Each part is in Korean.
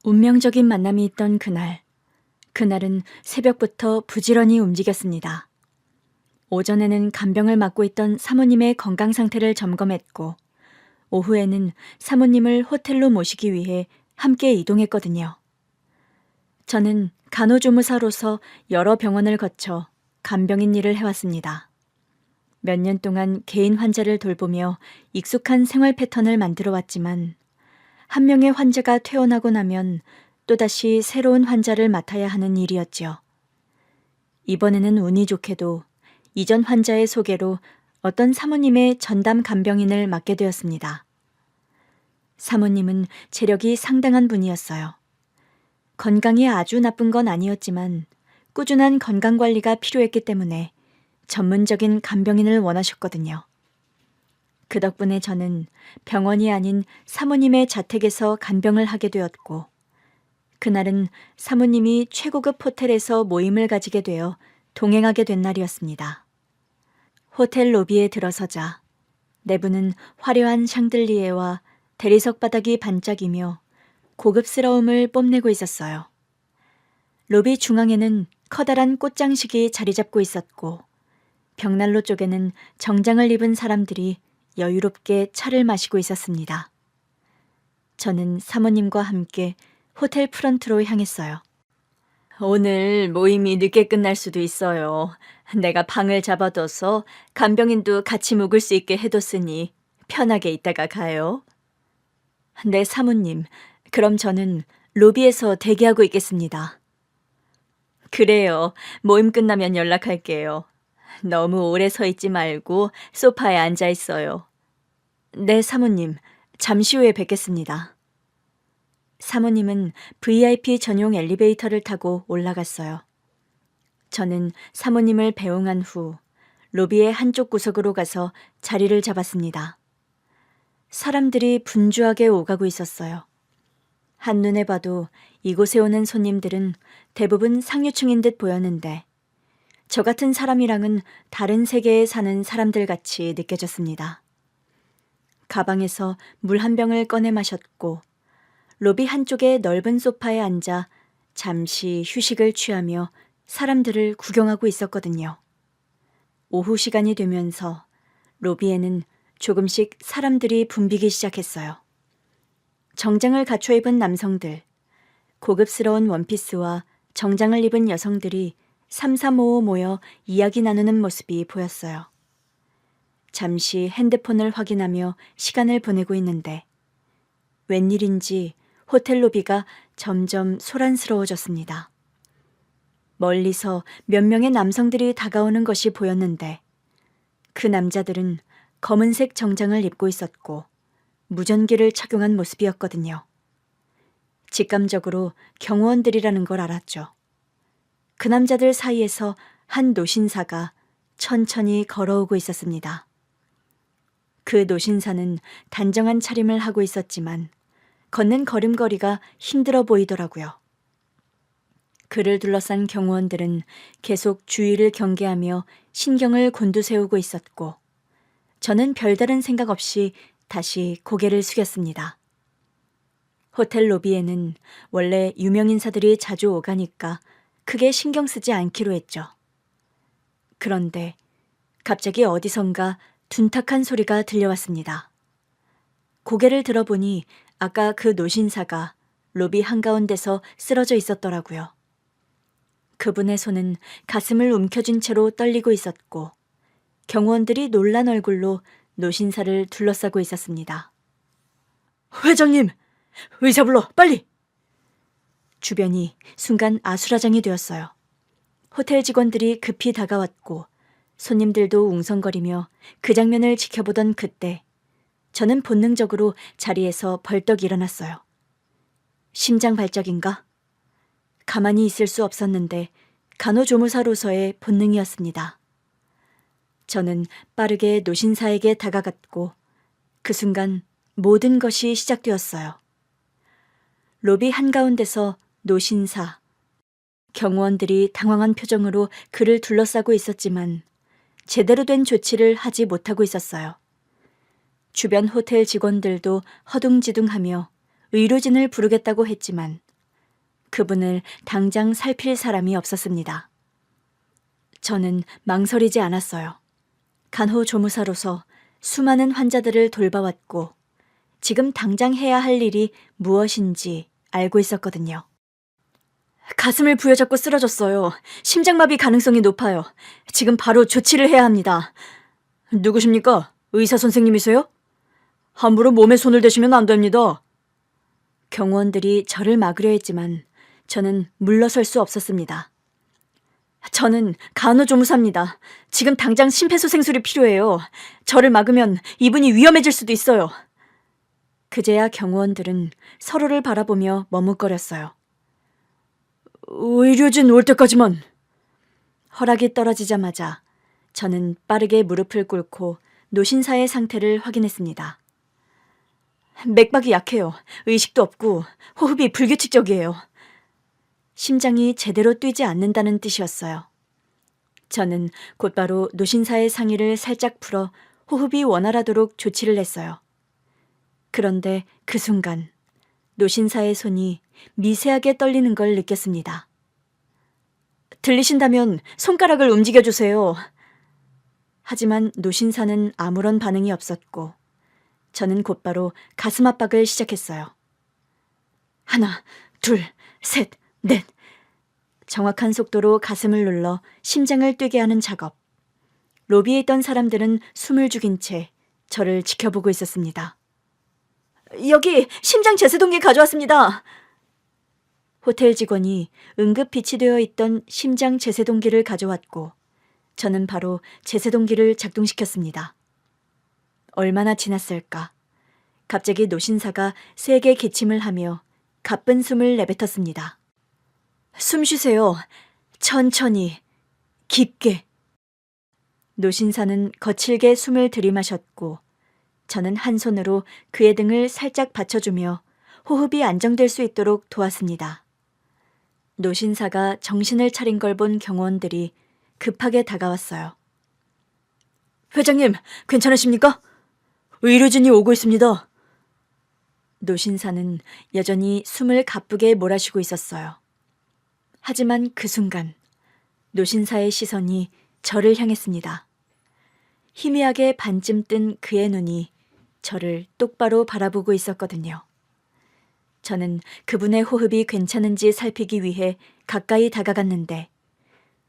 운명적인 만남이 있던 그날은 새벽부터 부지런히 움직였습니다. 오전에는 간병을 맡고 있던 사모님의 건강 상태를 점검했고, 오후에는 사모님을 호텔로 모시기 위해 함께 이동했거든요. 저는 간호조무사로서 여러 병원을 거쳐 간병인 일을 해왔습니다. 몇 년 동안 개인 환자를 돌보며 익숙한 생활 패턴을 만들어 왔지만, 한 명의 환자가 퇴원하고 나면 또다시 새로운 환자를 맡아야 하는 일이었죠. 이번에는 운이 좋게도 이전 환자의 소개로 어떤 사모님의 전담 간병인을 맡게 되었습니다. 사모님은 체력이 상당한 분이었어요. 건강이 아주 나쁜 건 아니었지만 꾸준한 건강관리가 필요했기 때문에 전문적인 간병인을 원하셨거든요. 그 덕분에 저는 병원이 아닌 사모님의 자택에서 간병을 하게 되었고, 그날은 사모님이 최고급 호텔에서 모임을 가지게 되어 동행하게 된 날이었습니다. 호텔 로비에 들어서자 내부는 화려한 샹들리에와 대리석 바닥이 반짝이며 고급스러움을 뽐내고 있었어요. 로비 중앙에는 커다란 꽃장식이 자리 잡고 있었고, 벽난로 쪽에는 정장을 입은 사람들이 여유롭게 차를 마시고 있었습니다. 저는 사모님과 함께 호텔 프런트로 향했어요. 오늘 모임이 늦게 끝날 수도 있어요. 내가 방을 잡아둬서 간병인도 같이 묵을 수 있게 해뒀으니 편하게 있다가 가요. 네, 사모님. 그럼 저는 로비에서 대기하고 있겠습니다. 그래요. 모임 끝나면 연락할게요. 너무 오래 서 있지 말고 소파에 앉아 있어요. 네, 사모님. 잠시 후에 뵙겠습니다. 사모님은 VIP 전용 엘리베이터를 타고 올라갔어요. 저는 사모님을 배웅한 후 로비의 한쪽 구석으로 가서 자리를 잡았습니다. 사람들이 분주하게 오가고 있었어요. 한눈에 봐도 이곳에 오는 손님들은 대부분 상류층인 듯 보였는데, 저 같은 사람이랑은 다른 세계에 사는 사람들 같이 느껴졌습니다. 가방에서 물 한 병을 꺼내 마셨고, 로비 한쪽의 넓은 소파에 앉아 잠시 휴식을 취하며 사람들을 구경하고 있었거든요. 오후 시간이 되면서 로비에는 조금씩 사람들이 붐비기 시작했어요. 정장을 갖춰 입은 남성들, 고급스러운 원피스와 정장을 입은 여성들이 삼삼오오 모여 이야기 나누는 모습이 보였어요. 잠시 핸드폰을 확인하며 시간을 보내고 있는데, 웬일인지 호텔 로비가 점점 소란스러워졌습니다. 멀리서 몇 명의 남성들이 다가오는 것이 보였는데, 그 남자들은 검은색 정장을 입고 있었고 무전기를 착용한 모습이었거든요. 직감적으로 경호원들이라는 걸 알았죠. 그 남자들 사이에서 한 노신사가 천천히 걸어오고 있었습니다. 그 노신사는 단정한 차림을 하고 있었지만 걷는 걸음걸이가 힘들어 보이더라고요. 그를 둘러싼 경호원들은 계속 주위를 경계하며 신경을 곤두세우고 있었고, 저는 별다른 생각 없이 다시 고개를 숙였습니다. 호텔 로비에는 원래 유명인사들이 자주 오가니까 크게 신경 쓰지 않기로 했죠. 그런데 갑자기 어디선가 둔탁한 소리가 들려왔습니다. 고개를 들어보니 아까 그 노신사가 로비 한가운데서 쓰러져 있었더라고요. 그분의 손은 가슴을 움켜쥔 채로 떨리고 있었고, 경호원들이 놀란 얼굴로 노신사를 둘러싸고 있었습니다. 회장님! 의사 불러! 빨리! 주변이 순간 아수라장이 되었어요. 호텔 직원들이 급히 다가왔고 손님들도 웅성거리며 그 장면을 지켜보던 그때, 저는 본능적으로 자리에서 벌떡 일어났어요. 심장 발작인가? 가만히 있을 수 없었는데 간호조무사로서의 본능이었습니다. 저는 빠르게 노신사에게 다가갔고 그 순간 모든 것이 시작되었어요. 로비 한가운데서 노신사, 경호원들이 당황한 표정으로 그를 둘러싸고 있었지만 제대로 된 조치를 하지 못하고 있었어요. 주변 호텔 직원들도 허둥지둥하며 의료진을 부르겠다고 했지만 그분을 당장 살필 사람이 없었습니다. 저는 망설이지 않았어요. 간호조무사로서 수많은 환자들을 돌봐왔고 지금 당장 해야 할 일이 무엇인지 알고 있었거든요. 가슴을 부여잡고 쓰러졌어요. 심장마비 가능성이 높아요. 지금 바로 조치를 해야 합니다. 누구십니까? 의사 선생님이세요? 함부로 몸에 손을 대시면 안 됩니다. 경호원들이 저를 막으려 했지만 저는 물러설 수 없었습니다. 저는 간호조무사입니다. 지금 당장 심폐소생술이 필요해요. 저를 막으면 이분이 위험해질 수도 있어요. 그제야 경호원들은 서로를 바라보며 머뭇거렸어요. 의료진 올 때까지만. 허락이 떨어지자마자 저는 빠르게 무릎을 꿇고 노신사의 상태를 확인했습니다. 맥박이 약해요. 의식도 없고 호흡이 불규칙적이에요. 심장이 제대로 뛰지 않는다는 뜻이었어요. 저는 곧바로 노신사의 상의를 살짝 풀어 호흡이 원활하도록 조치를 했어요. 그런데 그 순간 노신사의 손이 미세하게 떨리는 걸 느꼈습니다. 들리신다면 손가락을 움직여주세요. 하지만 노신사는 아무런 반응이 없었고 저는 곧바로 가슴 압박을 시작했어요. 하나, 둘, 셋, 넷. 정확한 속도로 가슴을 눌러 심장을 뛰게 하는 작업. 로비에 있던 사람들은 숨을 죽인 채 저를 지켜보고 있었습니다. 여기 심장 제세동기 가져왔습니다. 호텔 직원이 응급 비치되어 있던 심장 제세동기를 가져왔고 저는 바로 제세동기를 작동시켰습니다. 얼마나 지났을까? 갑자기 노신사가 세게 기침을 하며 가쁜 숨을 내뱉었습니다. 숨 쉬세요. 천천히, 깊게. 노신사는 거칠게 숨을 들이마셨고 저는 한 손으로 그의 등을 살짝 받쳐주며 호흡이 안정될 수 있도록 도왔습니다. 노신사가 정신을 차린 걸 본 경호원들이 급하게 다가왔어요. 회장님, 괜찮으십니까? 의료진이 오고 있습니다. 노신사는 여전히 숨을 가쁘게 몰아쉬고 있었어요. 하지만 그 순간 노신사의 시선이 저를 향했습니다. 희미하게 반쯤 뜬 그의 눈이 저를 똑바로 바라보고 있었거든요. 저는 그분의 호흡이 괜찮은지 살피기 위해 가까이 다가갔는데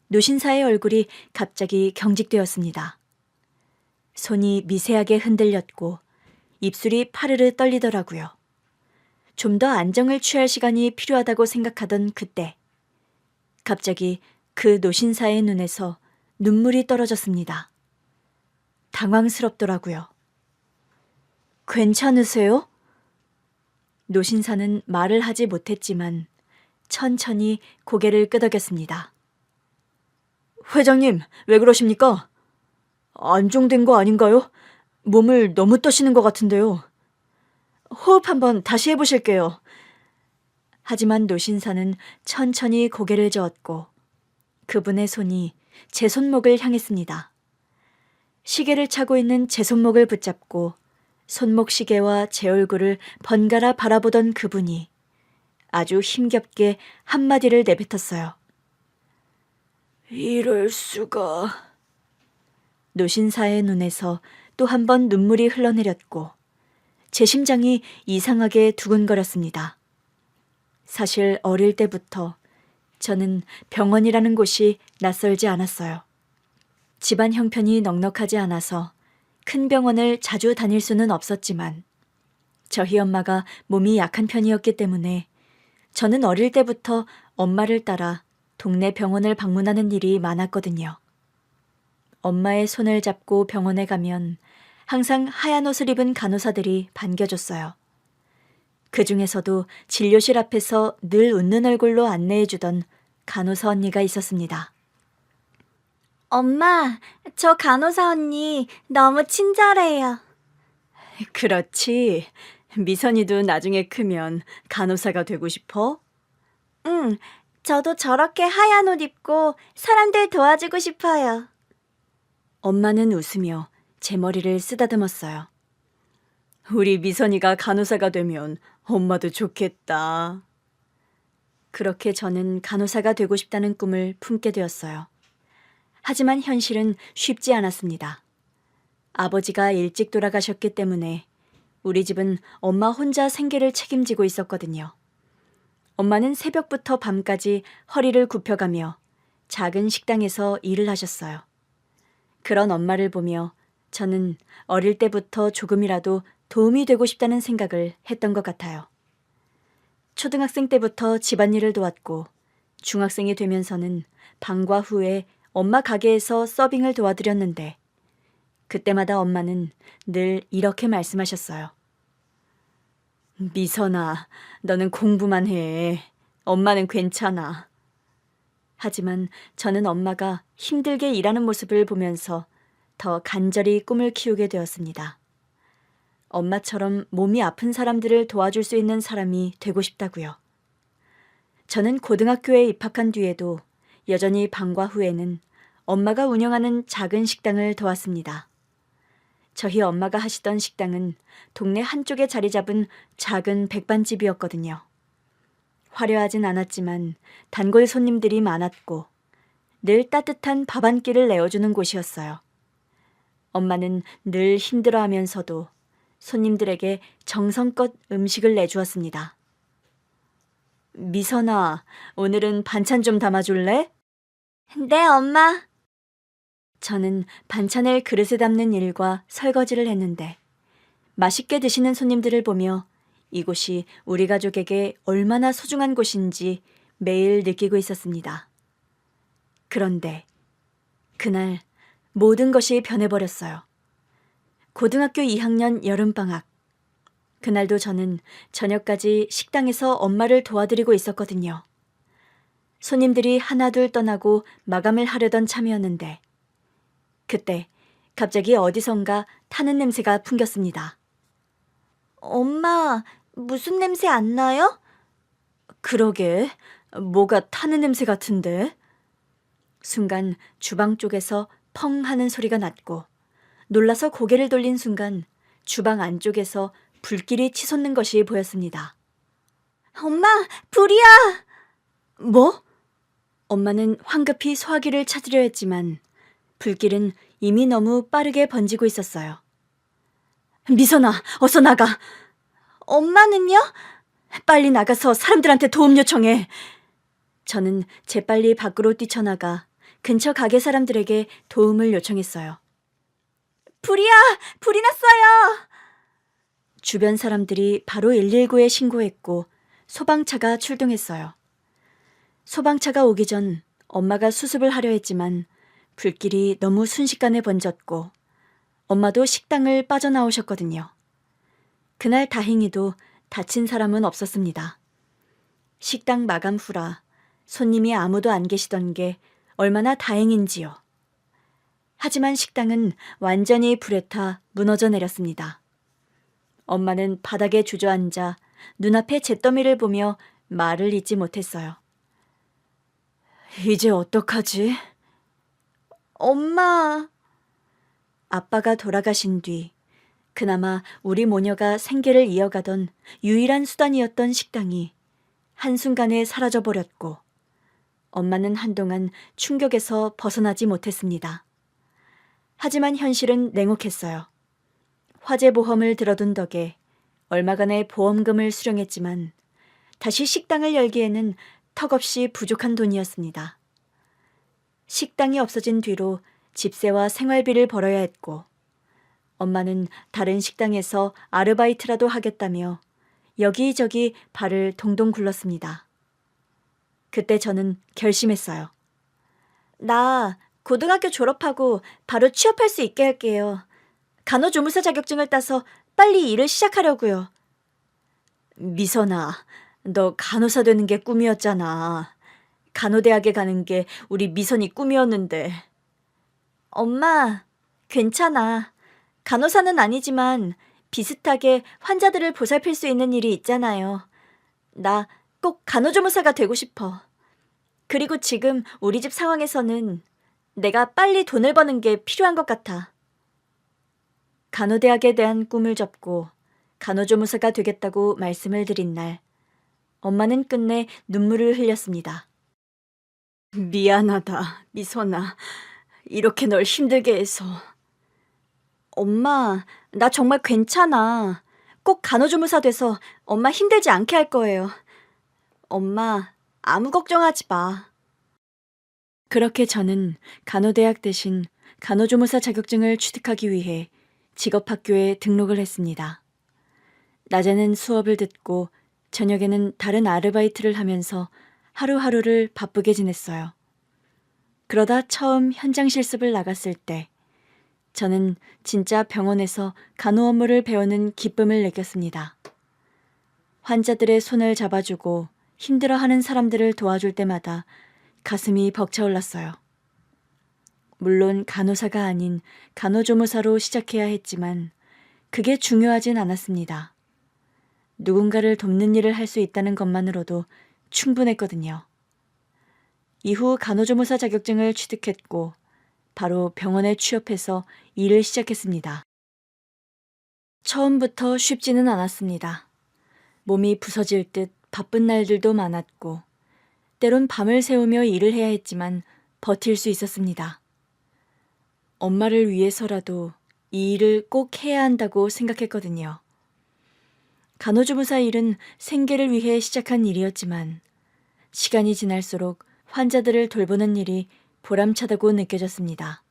노신사의 얼굴이 갑자기 경직되었습니다. 손이 미세하게 흔들렸고 입술이 파르르 떨리더라고요. 좀 더 안정을 취할 시간이 필요하다고 생각하던 그때 갑자기 그 노신사의 눈에서 눈물이 떨어졌습니다. 당황스럽더라고요. 괜찮으세요? 노신사는 말을 하지 못했지만 천천히 고개를 끄덕였습니다. 회장님, 왜 그러십니까? 안정된 거 아닌가요? 몸을 너무 떠시는 것 같은데요. 호흡 한번 다시 해보실게요. 하지만 노신사는 천천히 고개를 저었고 그분의 손이 제 손목을 향했습니다. 시계를 차고 있는 제 손목을 붙잡고 손목 시계와 제 얼굴을 번갈아 바라보던 그분이 아주 힘겹게 한마디를 내뱉었어요. 이럴 수가. 노신사의 눈에서 또 한 번 눈물이 흘러내렸고 제 심장이 이상하게 두근거렸습니다. 사실 어릴 때부터 저는 병원이라는 곳이 낯설지 않았어요. 집안 형편이 넉넉하지 않아서 큰 병원을 자주 다닐 수는 없었지만 저희 엄마가 몸이 약한 편이었기 때문에 저는 어릴 때부터 엄마를 따라 동네 병원을 방문하는 일이 많았거든요. 엄마의 손을 잡고 병원에 가면 항상 하얀 옷을 입은 간호사들이 반겨줬어요. 그 중에서도 진료실 앞에서 늘 웃는 얼굴로 안내해주던 간호사 언니가 있었습니다. 엄마, 저 간호사 언니 너무 친절해요. 그렇지. 미선이도 나중에 크면 간호사가 되고 싶어? 응, 저도 저렇게 하얀 옷 입고 사람들 도와주고 싶어요. 엄마는 웃으며 제 머리를 쓰다듬었어요. 우리 미선이가 간호사가 되면 엄마도 좋겠다. 그렇게 저는 간호사가 되고 싶다는 꿈을 품게 되었어요. 하지만 현실은 쉽지 않았습니다. 아버지가 일찍 돌아가셨기 때문에 우리 집은 엄마 혼자 생계를 책임지고 있었거든요. 엄마는 새벽부터 밤까지 허리를 굽혀가며 작은 식당에서 일을 하셨어요. 그런 엄마를 보며 저는 어릴 때부터 조금이라도 도움이 되고 싶다는 생각을 했던 것 같아요. 초등학생 때부터 집안일을 도왔고 중학생이 되면서는 방과 후에 엄마 가게에서 서빙을 도와드렸는데 그때마다 엄마는 늘 이렇게 말씀하셨어요. 미선아, 너는 공부만 해. 엄마는 괜찮아. 하지만 저는 엄마가 힘들게 일하는 모습을 보면서 더 간절히 꿈을 키우게 되었습니다. 엄마처럼 몸이 아픈 사람들을 도와줄 수 있는 사람이 되고 싶다고요. 저는 고등학교에 입학한 뒤에도 여전히 방과 후에는 엄마가 운영하는 작은 식당을 도왔습니다. 저희 엄마가 하시던 식당은 동네 한쪽에 자리 잡은 작은 백반집이었거든요. 화려하진 않았지만 단골 손님들이 많았고 늘 따뜻한 밥 한 끼를 내어주는 곳이었어요. 엄마는 늘 힘들어하면서도 손님들에게 정성껏 음식을 내주었습니다. 미선아, 오늘은 반찬 좀 담아줄래? 네, 엄마. 저는 반찬을 그릇에 담는 일과 설거지를 했는데 맛있게 드시는 손님들을 보며 이곳이 우리 가족에게 얼마나 소중한 곳인지 매일 느끼고 있었습니다. 그런데 그날 모든 것이 변해버렸어요. 고등학교 2학년 여름방학. 그날도 저는 저녁까지 식당에서 엄마를 도와드리고 있었거든요. 손님들이 하나둘 떠나고 마감을 하려던 참이었는데 그때 갑자기 어디선가 타는 냄새가 풍겼습니다. 엄마, 무슨 냄새 안 나요? 그러게, 뭐가 타는 냄새 같은데? 순간 주방 쪽에서 펑 하는 소리가 났고 놀라서 고개를 돌린 순간 주방 안쪽에서 불길이 치솟는 것이 보였습니다. 엄마, 불이야! 뭐? 엄마는 황급히 소화기를 찾으려 했지만 불길은 이미 너무 빠르게 번지고 있었어요. 미선아, 어서 나가! 엄마는요? 빨리 나가서 사람들한테 도움 요청해. 저는 재빨리 밖으로 뛰쳐나가 근처 가게 사람들에게 도움을 요청했어요. 불이야! 불이 났어요! 주변 사람들이 바로 119에 신고했고 소방차가 출동했어요. 소방차가 오기 전 엄마가 수습을 하려 했지만 불길이 너무 순식간에 번졌고 엄마도 식당을 빠져나오셨거든요. 그날 다행히도 다친 사람은 없었습니다. 식당 마감 후라 손님이 아무도 안 계시던 게 얼마나 다행인지요. 하지만 식당은 완전히 불에 타 무너져 내렸습니다. 엄마는 바닥에 주저앉아 눈앞에 잿더미를 보며 말을 잇지 못했어요. 이제 어떡하지? 엄마. 아빠가 돌아가신 뒤 그나마 우리 모녀가 생계를 이어가던 유일한 수단이었던 식당이 한순간에 사라져버렸고 엄마는 한동안 충격에서 벗어나지 못했습니다. 하지만 현실은 냉혹했어요. 화재보험을 들어둔 덕에 얼마간의 보험금을 수령했지만 다시 식당을 열기에는 턱없이 부족한 돈이었습니다. 식당이 없어진 뒤로 집세와 생활비를 벌어야 했고 엄마는 다른 식당에서 아르바이트라도 하겠다며 여기저기 발을 동동 굴렀습니다. 그때 저는 결심했어요. 나 고등학교 졸업하고 바로 취업할 수 있게 할게요. 간호조무사 자격증을 따서 빨리 일을 시작하려고요. 미선아, 너 간호사 되는 게 꿈이었잖아. 간호대학에 가는 게 우리 미선이 꿈이었는데. 엄마, 괜찮아. 간호사는 아니지만 비슷하게 환자들을 보살필 수 있는 일이 있잖아요. 나 꼭 간호조무사가 되고 싶어. 그리고 지금 우리 집 상황에서는 내가 빨리 돈을 버는 게 필요한 것 같아. 간호대학에 대한 꿈을 접고 간호조무사가 되겠다고 말씀을 드린 날, 엄마는 끝내 눈물을 흘렸습니다. 미안하다, 미선아. 이렇게 널 힘들게 해서. 엄마, 나 정말 괜찮아. 꼭 간호조무사 돼서 엄마 힘들지 않게 할 거예요. 엄마, 아무 걱정하지 마. 그렇게 저는 간호대학 대신 간호조무사 자격증을 취득하기 위해 직업학교에 등록을 했습니다. 낮에는 수업을 듣고 저녁에는 다른 아르바이트를 하면서 하루하루를 바쁘게 지냈어요. 그러다 처음 현장 실습을 나갔을 때 저는 진짜 병원에서 간호 업무를 배우는 기쁨을 느꼈습니다. 환자들의 손을 잡아주고 힘들어하는 사람들을 도와줄 때마다 가슴이 벅차올랐어요. 물론 간호사가 아닌 간호조무사로 시작해야 했지만 그게 중요하진 않았습니다. 누군가를 돕는 일을 할 수 있다는 것만으로도 충분했거든요. 이후 간호조무사 자격증을 취득했고 바로 병원에 취업해서 일을 시작했습니다. 처음부터 쉽지는 않았습니다. 몸이 부서질 듯 바쁜 날들도 많았고 때론 밤을 새우며 일을 해야 했지만 버틸 수 있었습니다. 엄마를 위해서라도 이 일을 꼭 해야 한다고 생각했거든요. 간호조무사 일은 생계를 위해 시작한 일이었지만 시간이 지날수록 환자들을 돌보는 일이 보람차다고 느껴졌습니다.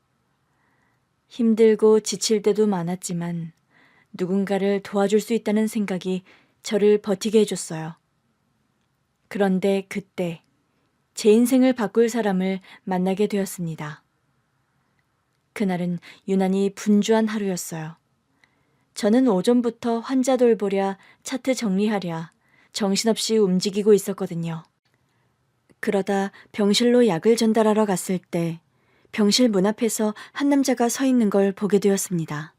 힘들고 지칠 때도 많았지만 누군가를 도와줄 수 있다는 생각이 저를 버티게 해줬어요. 그런데 그때 제 인생을 바꿀 사람을 만나게 되었습니다. 그날은 유난히 분주한 하루였어요. 저는 오전부터 환자 돌보랴, 차트 정리하랴, 정신없이 움직이고 있었거든요. 그러다 병실로 약을 전달하러 갔을 때 병실 문 앞에서 한 남자가 서 있는 걸 보게 되었습니다.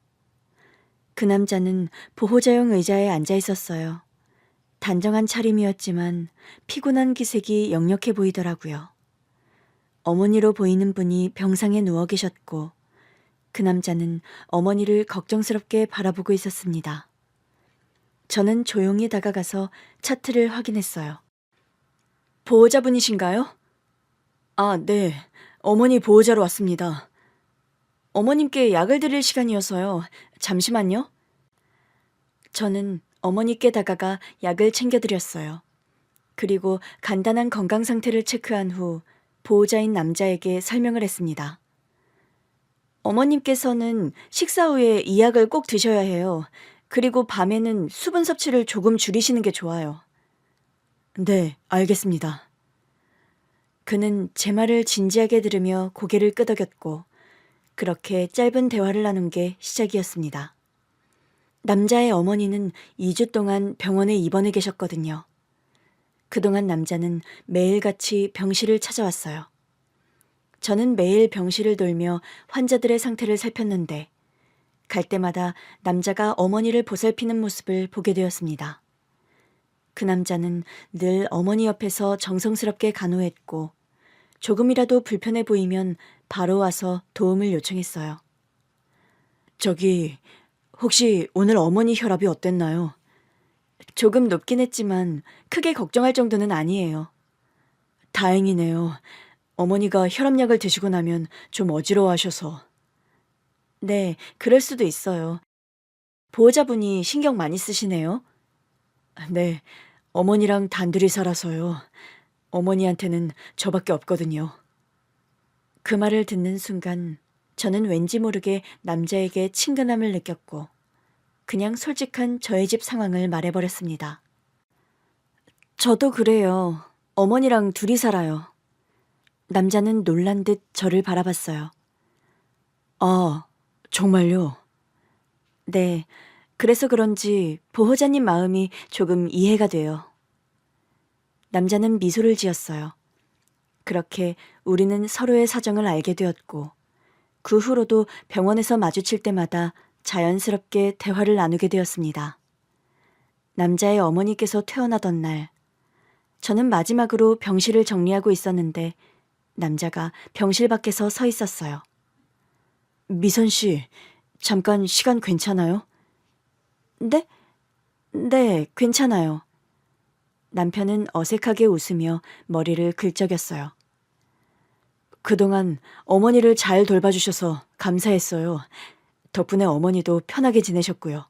그 남자는 보호자용 의자에 앉아 있었어요. 단정한 차림이었지만 피곤한 기색이 역력해 보이더라고요. 어머니로 보이는 분이 병상에 누워 계셨고 그 남자는 어머니를 걱정스럽게 바라보고 있었습니다. 저는 조용히 다가가서 차트를 확인했어요. 보호자분이신가요? 아, 네. 어머니 보호자로 왔습니다. 어머님께 약을 드릴 시간이어서요. 잠시만요. 저는 어머니께 다가가 약을 챙겨드렸어요. 그리고 간단한 건강 상태를 체크한 후 보호자인 남자에게 설명을 했습니다. 어머님께서는 식사 후에 이 약을 꼭 드셔야 해요. 그리고 밤에는 수분 섭취를 조금 줄이시는 게 좋아요. 네, 알겠습니다. 그는 제 말을 진지하게 들으며 고개를 끄덕였고 그렇게 짧은 대화를 나눈 게 시작이었습니다. 남자의 어머니는 2주 동안 병원에 입원해 계셨거든요. 그동안 남자는 매일같이 병실을 찾아왔어요. 저는 매일 병실을 돌며 환자들의 상태를 살폈는데 갈 때마다 남자가 어머니를 보살피는 모습을 보게 되었습니다. 그 남자는 늘 어머니 옆에서 정성스럽게 간호했고 조금이라도 불편해 보이면 바로 와서 도움을 요청했어요. 저기, 혹시 오늘 어머니 혈압이 어땠나요? 조금 높긴 했지만 크게 걱정할 정도는 아니에요. 다행이네요. 어머니가 혈압약을 드시고 나면 좀 어지러워하셔서. 네, 그럴 수도 있어요. 보호자분이 신경 많이 쓰시네요. 네, 어머니랑 단둘이 살아서요. 어머니한테는 저밖에 없거든요. 그 말을 듣는 순간 저는 왠지 모르게 남자에게 친근함을 느꼈고 그냥 솔직한 저의 집 상황을 말해버렸습니다. 저도 그래요. 어머니랑 둘이 살아요. 남자는 놀란 듯 저를 바라봤어요. 아, 정말요? 네, 그래서 그런지 보호자님 마음이 조금 이해가 돼요. 남자는 미소를 지었어요. 그렇게 우리는 서로의 사정을 알게 되었고 그 후로도 병원에서 마주칠 때마다 자연스럽게 대화를 나누게 되었습니다. 남자의 어머니께서 퇴원하던 날, 저는 마지막으로 병실을 정리하고 있었는데 남자가 병실 밖에서 서 있었어요. 미선 씨, 잠깐 시간 괜찮아요? 네? 네, 괜찮아요. 남편은 어색하게 웃으며 머리를 긁적였어요. 그동안 어머니를 잘 돌봐주셔서 감사했어요. 덕분에 어머니도 편하게 지내셨고요.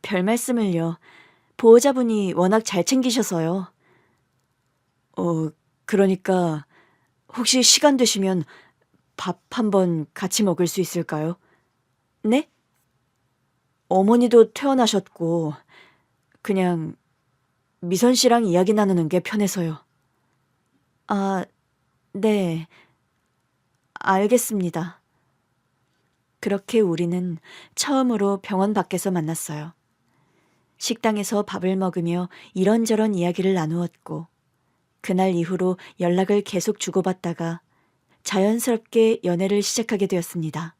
별 말씀을요. 보호자분이 워낙 잘 챙기셔서요. 그러니까 혹시 시간 되시면 밥 한번 같이 먹을 수 있을까요? 네? 어머니도 퇴원하셨고 그냥 미선 씨랑 이야기 나누는 게 편해서요. 아, 네. 알겠습니다. 그렇게 우리는 처음으로 병원 밖에서 만났어요. 식당에서 밥을 먹으며 이런저런 이야기를 나누었고, 그날 이후로 연락을 계속 주고받다가 자연스럽게 연애를 시작하게 되었습니다.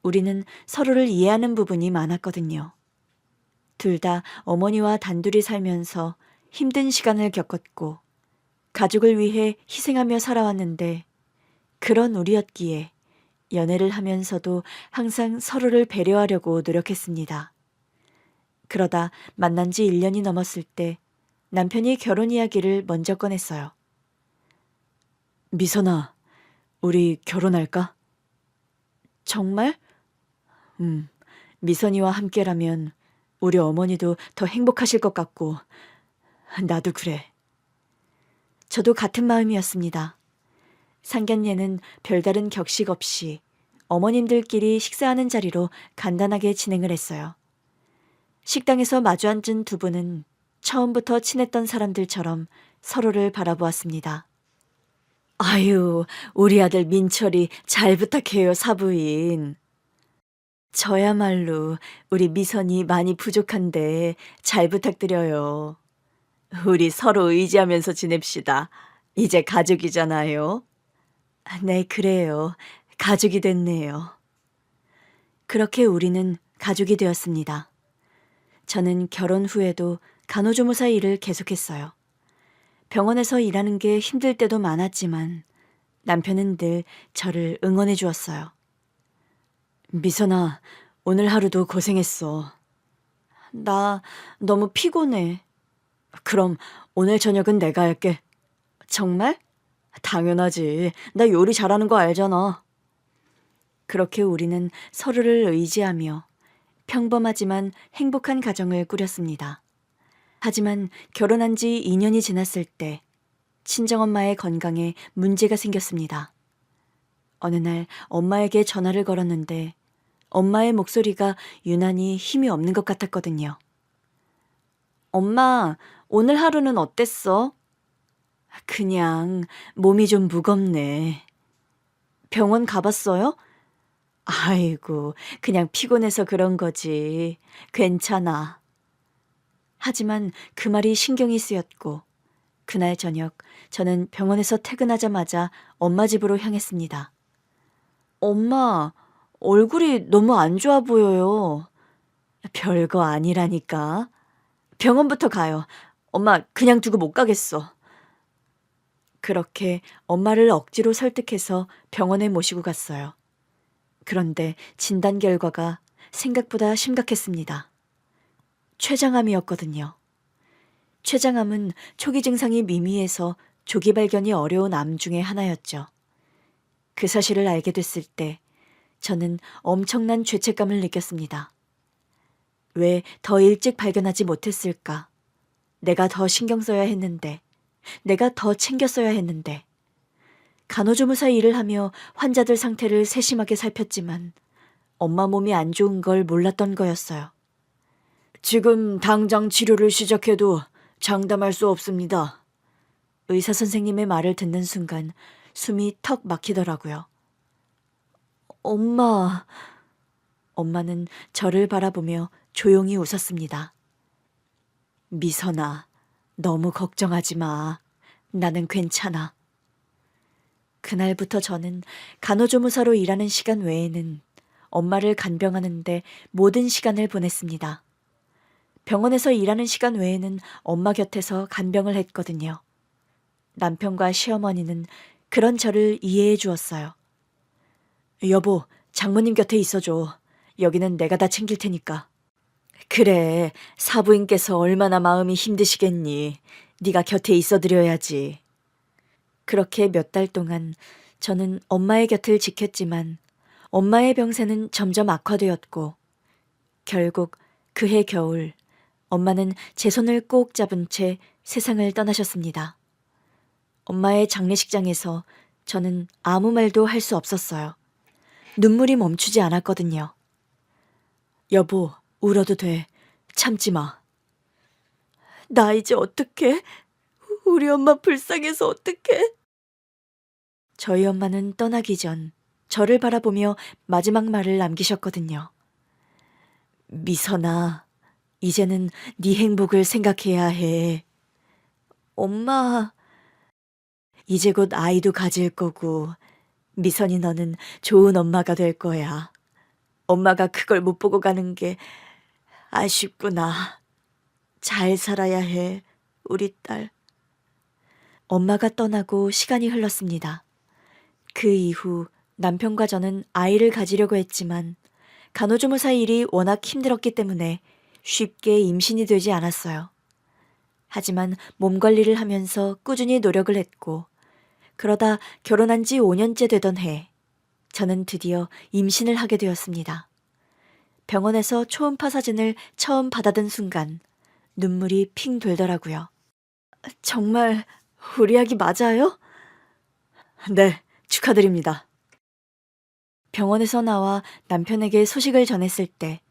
우리는 서로를 이해하는 부분이 많았거든요. 둘 다 어머니와 단둘이 살면서 힘든 시간을 겪었고, 가족을 위해 희생하며 살아왔는데, 그런 우리였기에 연애를 하면서도 항상 서로를 배려하려고 노력했습니다. 그러다 만난 지 1년이 넘었을 때 남편이 결혼 이야기를 먼저 꺼냈어요. 미선아, 우리 결혼할까? 정말? 미선이와 함께라면 우리 어머니도 더 행복하실 것 같고, 나도 그래. 저도 같은 마음이었습니다. 상견례는 별다른 격식 없이 어머님들끼리 식사하는 자리로 간단하게 진행을 했어요. 식당에서 마주 앉은 두 분은 처음부터 친했던 사람들처럼 서로를 바라보았습니다. 아유, 우리 아들 민철이 잘 부탁해요, 사부인. 저야말로 우리 미선이 많이 부족한데 잘 부탁드려요. 우리 서로 의지하면서 지냅시다. 이제 가족이잖아요. 네, 그래요. 가족이 됐네요. 그렇게 우리는 가족이 되었습니다. 저는 결혼 후에도 간호조무사 일을 계속했어요. 병원에서 일하는 게 힘들 때도 많았지만 남편은 늘 저를 응원해 주었어요. 미선아, 오늘 하루도 고생했어. 나 너무 피곤해. 그럼 오늘 저녁은 내가 할게. 정말? 당연하지. 나 요리 잘하는 거 알잖아. 그렇게 우리는 서로를 의지하며 평범하지만 행복한 가정을 꾸렸습니다. 하지만 결혼한 지 2년이 지났을 때 친정엄마의 건강에 문제가 생겼습니다. 어느 날 엄마에게 전화를 걸었는데 엄마의 목소리가 유난히 힘이 없는 것 같았거든요. 엄마, 오늘 하루는 어땠어? 그냥 몸이 좀 무겁네. 병원 가봤어요? 아이고, 그냥 피곤해서 그런 거지. 괜찮아. 하지만 그 말이 신경이 쓰였고, 그날 저녁 저는 병원에서 퇴근하자마자 엄마 집으로 향했습니다. 엄마, 얼굴이 너무 안 좋아 보여요. 별거 아니라니까. 병원부터 가요. 엄마, 그냥 두고 못 가겠어. 그렇게 엄마를 억지로 설득해서 병원에 모시고 갔어요. 그런데 진단 결과가 생각보다 심각했습니다. 췌장암이었거든요. 췌장암은 초기 증상이 미미해서 조기 발견이 어려운 암 중에 하나였죠. 그 사실을 알게 됐을 때 저는 엄청난 죄책감을 느꼈습니다. 왜 더 일찍 발견하지 못했을까? 내가 더 신경 써야 했는데, 내가 더 챙겼어야 했는데. 간호조무사 일을 하며 환자들 상태를 세심하게 살폈지만 엄마 몸이 안 좋은 걸 몰랐던 거였어요. 지금 당장 치료를 시작해도 장담할 수 없습니다. 의사 선생님의 말을 듣는 순간 숨이 턱 막히더라고요. 엄마. 엄마는 저를 바라보며 조용히 웃었습니다. 미선아, 너무 걱정하지 마. 나는 괜찮아. 그날부터 저는 간호조무사로 일하는 시간 외에는 엄마를 간병하는데 모든 시간을 보냈습니다. 병원에서 일하는 시간 외에는 엄마 곁에서 간병을 했거든요. 남편과 시어머니는 그런 저를 이해해 주었어요. 여보, 장모님 곁에 있어줘. 여기는 내가 다 챙길 테니까. 그래, 사부인께서 얼마나 마음이 힘드시겠니. 네가 곁에 있어드려야지. 그렇게 몇 달 동안 저는 엄마의 곁을 지켰지만 엄마의 병세는 점점 악화되었고 결국 그해 겨울 엄마는 제 손을 꼭 잡은 채 세상을 떠나셨습니다. 엄마의 장례식장에서 저는 아무 말도 할 수 없었어요. 눈물이 멈추지 않았거든요. 여보, 울어도 돼. 참지 마. 나 이제 어떡해? 우리 엄마 불쌍해서 어떡해? 저희 엄마는 떠나기 전 저를 바라보며 마지막 말을 남기셨거든요. 미선아, 이제는 네 행복을 생각해야 해. 엄마, 이제 곧 아이도 가질 거고 미선이 너는 좋은 엄마가 될 거야. 엄마가 그걸 못 보고 가는 게 아쉽구나. 잘 살아야 해, 우리 딸. 엄마가 떠나고 시간이 흘렀습니다. 그 이후 남편과 저는 아이를 가지려고 했지만 간호조무사 일이 워낙 힘들었기 때문에 쉽게 임신이 되지 않았어요. 하지만 몸 관리를 하면서 꾸준히 노력을 했고 그러다 결혼한 지 5년째 되던 해 저는 드디어 임신을 하게 되었습니다. 병원에서 초음파 사진을 처음 받아든 순간 눈물이 핑 돌더라고요. 정말 우리 아기 맞아요? 네, 축하드립니다. 병원에서 나와 남편에게 소식을 전했을 때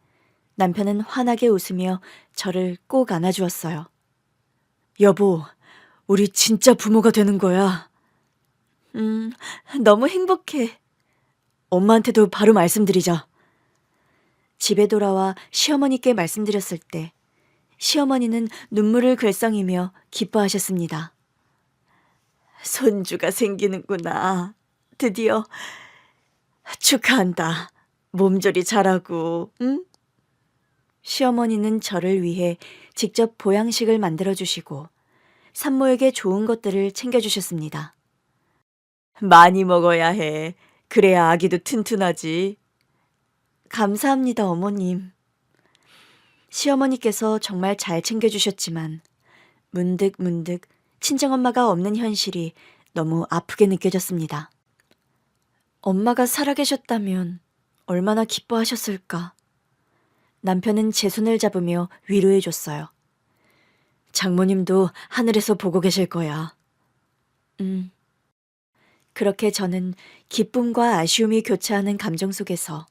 남편은 환하게 웃으며 저를 꼭 안아주었어요. 여보, 우리 진짜 부모가 되는 거야. 너무 행복해. 엄마한테도 바로 말씀드리자. 집에 돌아와 시어머니께 말씀드렸을 때 시어머니는 눈물을 글썽이며 기뻐하셨습니다. 손주가 생기는구나. 드디어. 축하한다. 몸조리 잘하고, 응? 시어머니는 저를 위해 직접 보양식을 만들어주시고 산모에게 좋은 것들을 챙겨주셨습니다. 많이 먹어야 해. 그래야 아기도 튼튼하지. 감사합니다, 어머님. 시어머니께서 정말 잘 챙겨주셨지만 문득 친정엄마가 없는 현실이 너무 아프게 느껴졌습니다. 엄마가 살아계셨다면 얼마나 기뻐하셨을까. 남편은 제 손을 잡으며 위로해줬어요. 장모님도 하늘에서 보고 계실 거야. 그렇게 저는 기쁨과 아쉬움이 교차하는 감정 속에서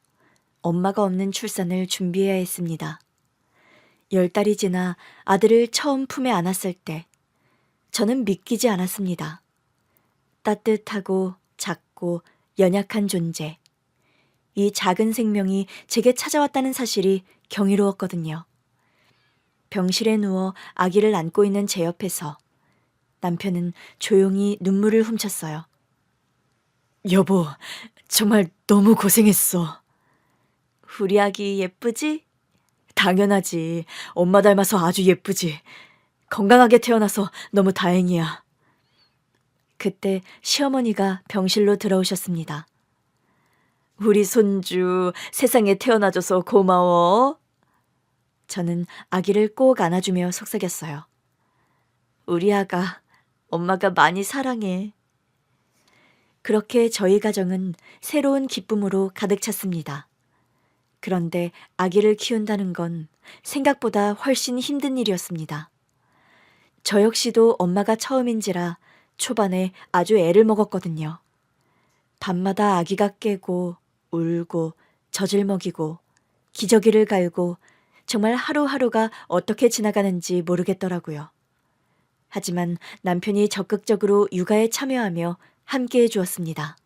엄마가 없는 출산을 준비해야 했습니다. 10달이 지나 아들을 처음 품에 안았을 때 저는 믿기지 않았습니다. 따뜻하고 작고 연약한 존재. 이 작은 생명이 제게 찾아왔다는 사실이 경이로웠거든요. 병실에 누워 아기를 안고 있는 제 옆에서 남편은 조용히 눈물을 훔쳤어요. 여보, 정말 너무 고생했어. 우리 아기 예쁘지? 당연하지. 엄마 닮아서 아주 예쁘지. 건강하게 태어나서 너무 다행이야. 그때 시어머니가 병실로 들어오셨습니다. 우리 손주 세상에 태어나줘서 고마워. 저는 아기를 꼭 안아주며 속삭였어요. 우리 아가, 엄마가 많이 사랑해. 그렇게 저희 가정은 새로운 기쁨으로 가득 찼습니다. 그런데 아기를 키운다는 건 생각보다 훨씬 힘든 일이었습니다. 저 역시도 엄마가 처음인지라 초반에 아주 애를 먹었거든요. 밤마다 아기가 깨고 울고 젖을 먹이고 기저귀를 갈고 정말 하루하루가 어떻게 지나가는지 모르겠더라고요. 하지만 남편이 적극적으로 육아에 참여하며 함께해 주었습니다.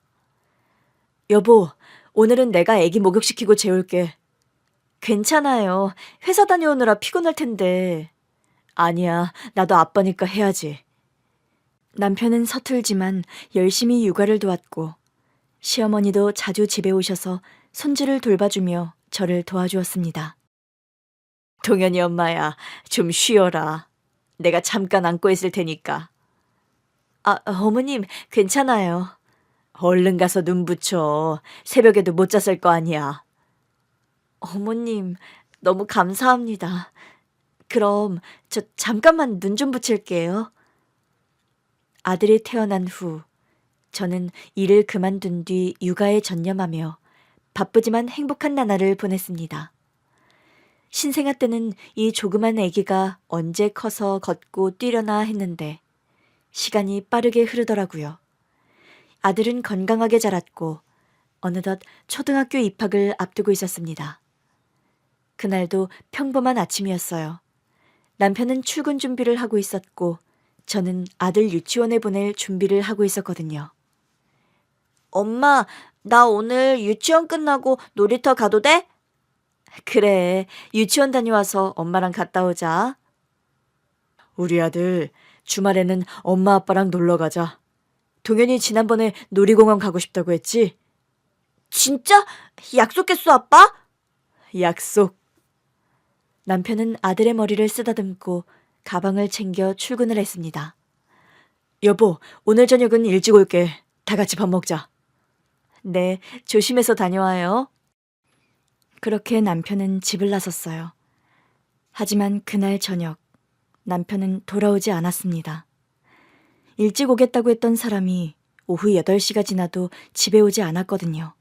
여보, 오늘은 내가 아기 목욕시키고 재울게. 괜찮아요. 회사 다녀오느라 피곤할 텐데. 아니야, 나도 아빠니까 해야지. 남편은 서툴지만 열심히 육아를 도왔고 시어머니도 자주 집에 오셔서 손주를 돌봐주며 저를 도와주었습니다. 동현이 엄마야, 좀 쉬어라. 내가 잠깐 안고 있을 테니까. 어머님, 괜찮아요. 얼른 가서 눈 붙여. 새벽에도 못 잤을 거 아니야. 어머님, 너무 감사합니다. 그럼 저 잠깐만 눈 좀 붙일게요. 아들이 태어난 후 저는 일을 그만둔 뒤 육아에 전념하며 바쁘지만 행복한 나날을 보냈습니다. 신생아 때는 이 조그만 아기가 언제 커서 걷고 뛰려나 했는데 시간이 빠르게 흐르더라고요. 아들은 건강하게 자랐고 어느덧 초등학교 입학을 앞두고 있었습니다. 그날도 평범한 아침이었어요. 남편은 출근 준비를 하고 있었고 저는 아들 유치원에 보낼 준비를 하고 있었거든요. 엄마, 나 오늘 유치원 끝나고 놀이터 가도 돼? 그래, 유치원 다녀와서 엄마랑 갔다 오자. 우리 아들, 주말에는 엄마 아빠랑 놀러 가자. 동현이 지난번에 놀이공원 가고 싶다고 했지? 진짜? 약속했어, 아빠? 약속. 남편은 아들의 머리를 쓰다듬고 가방을 챙겨 출근을 했습니다. 여보, 오늘 저녁은 일찍 올게. 다 같이 밥 먹자. 네, 조심해서 다녀와요. 그렇게 남편은 집을 나섰어요. 하지만 그날 저녁, 남편은 돌아오지 않았습니다. 일찍 오겠다고 했던 사람이 오후 8시가 지나도 집에 오지 않았거든요.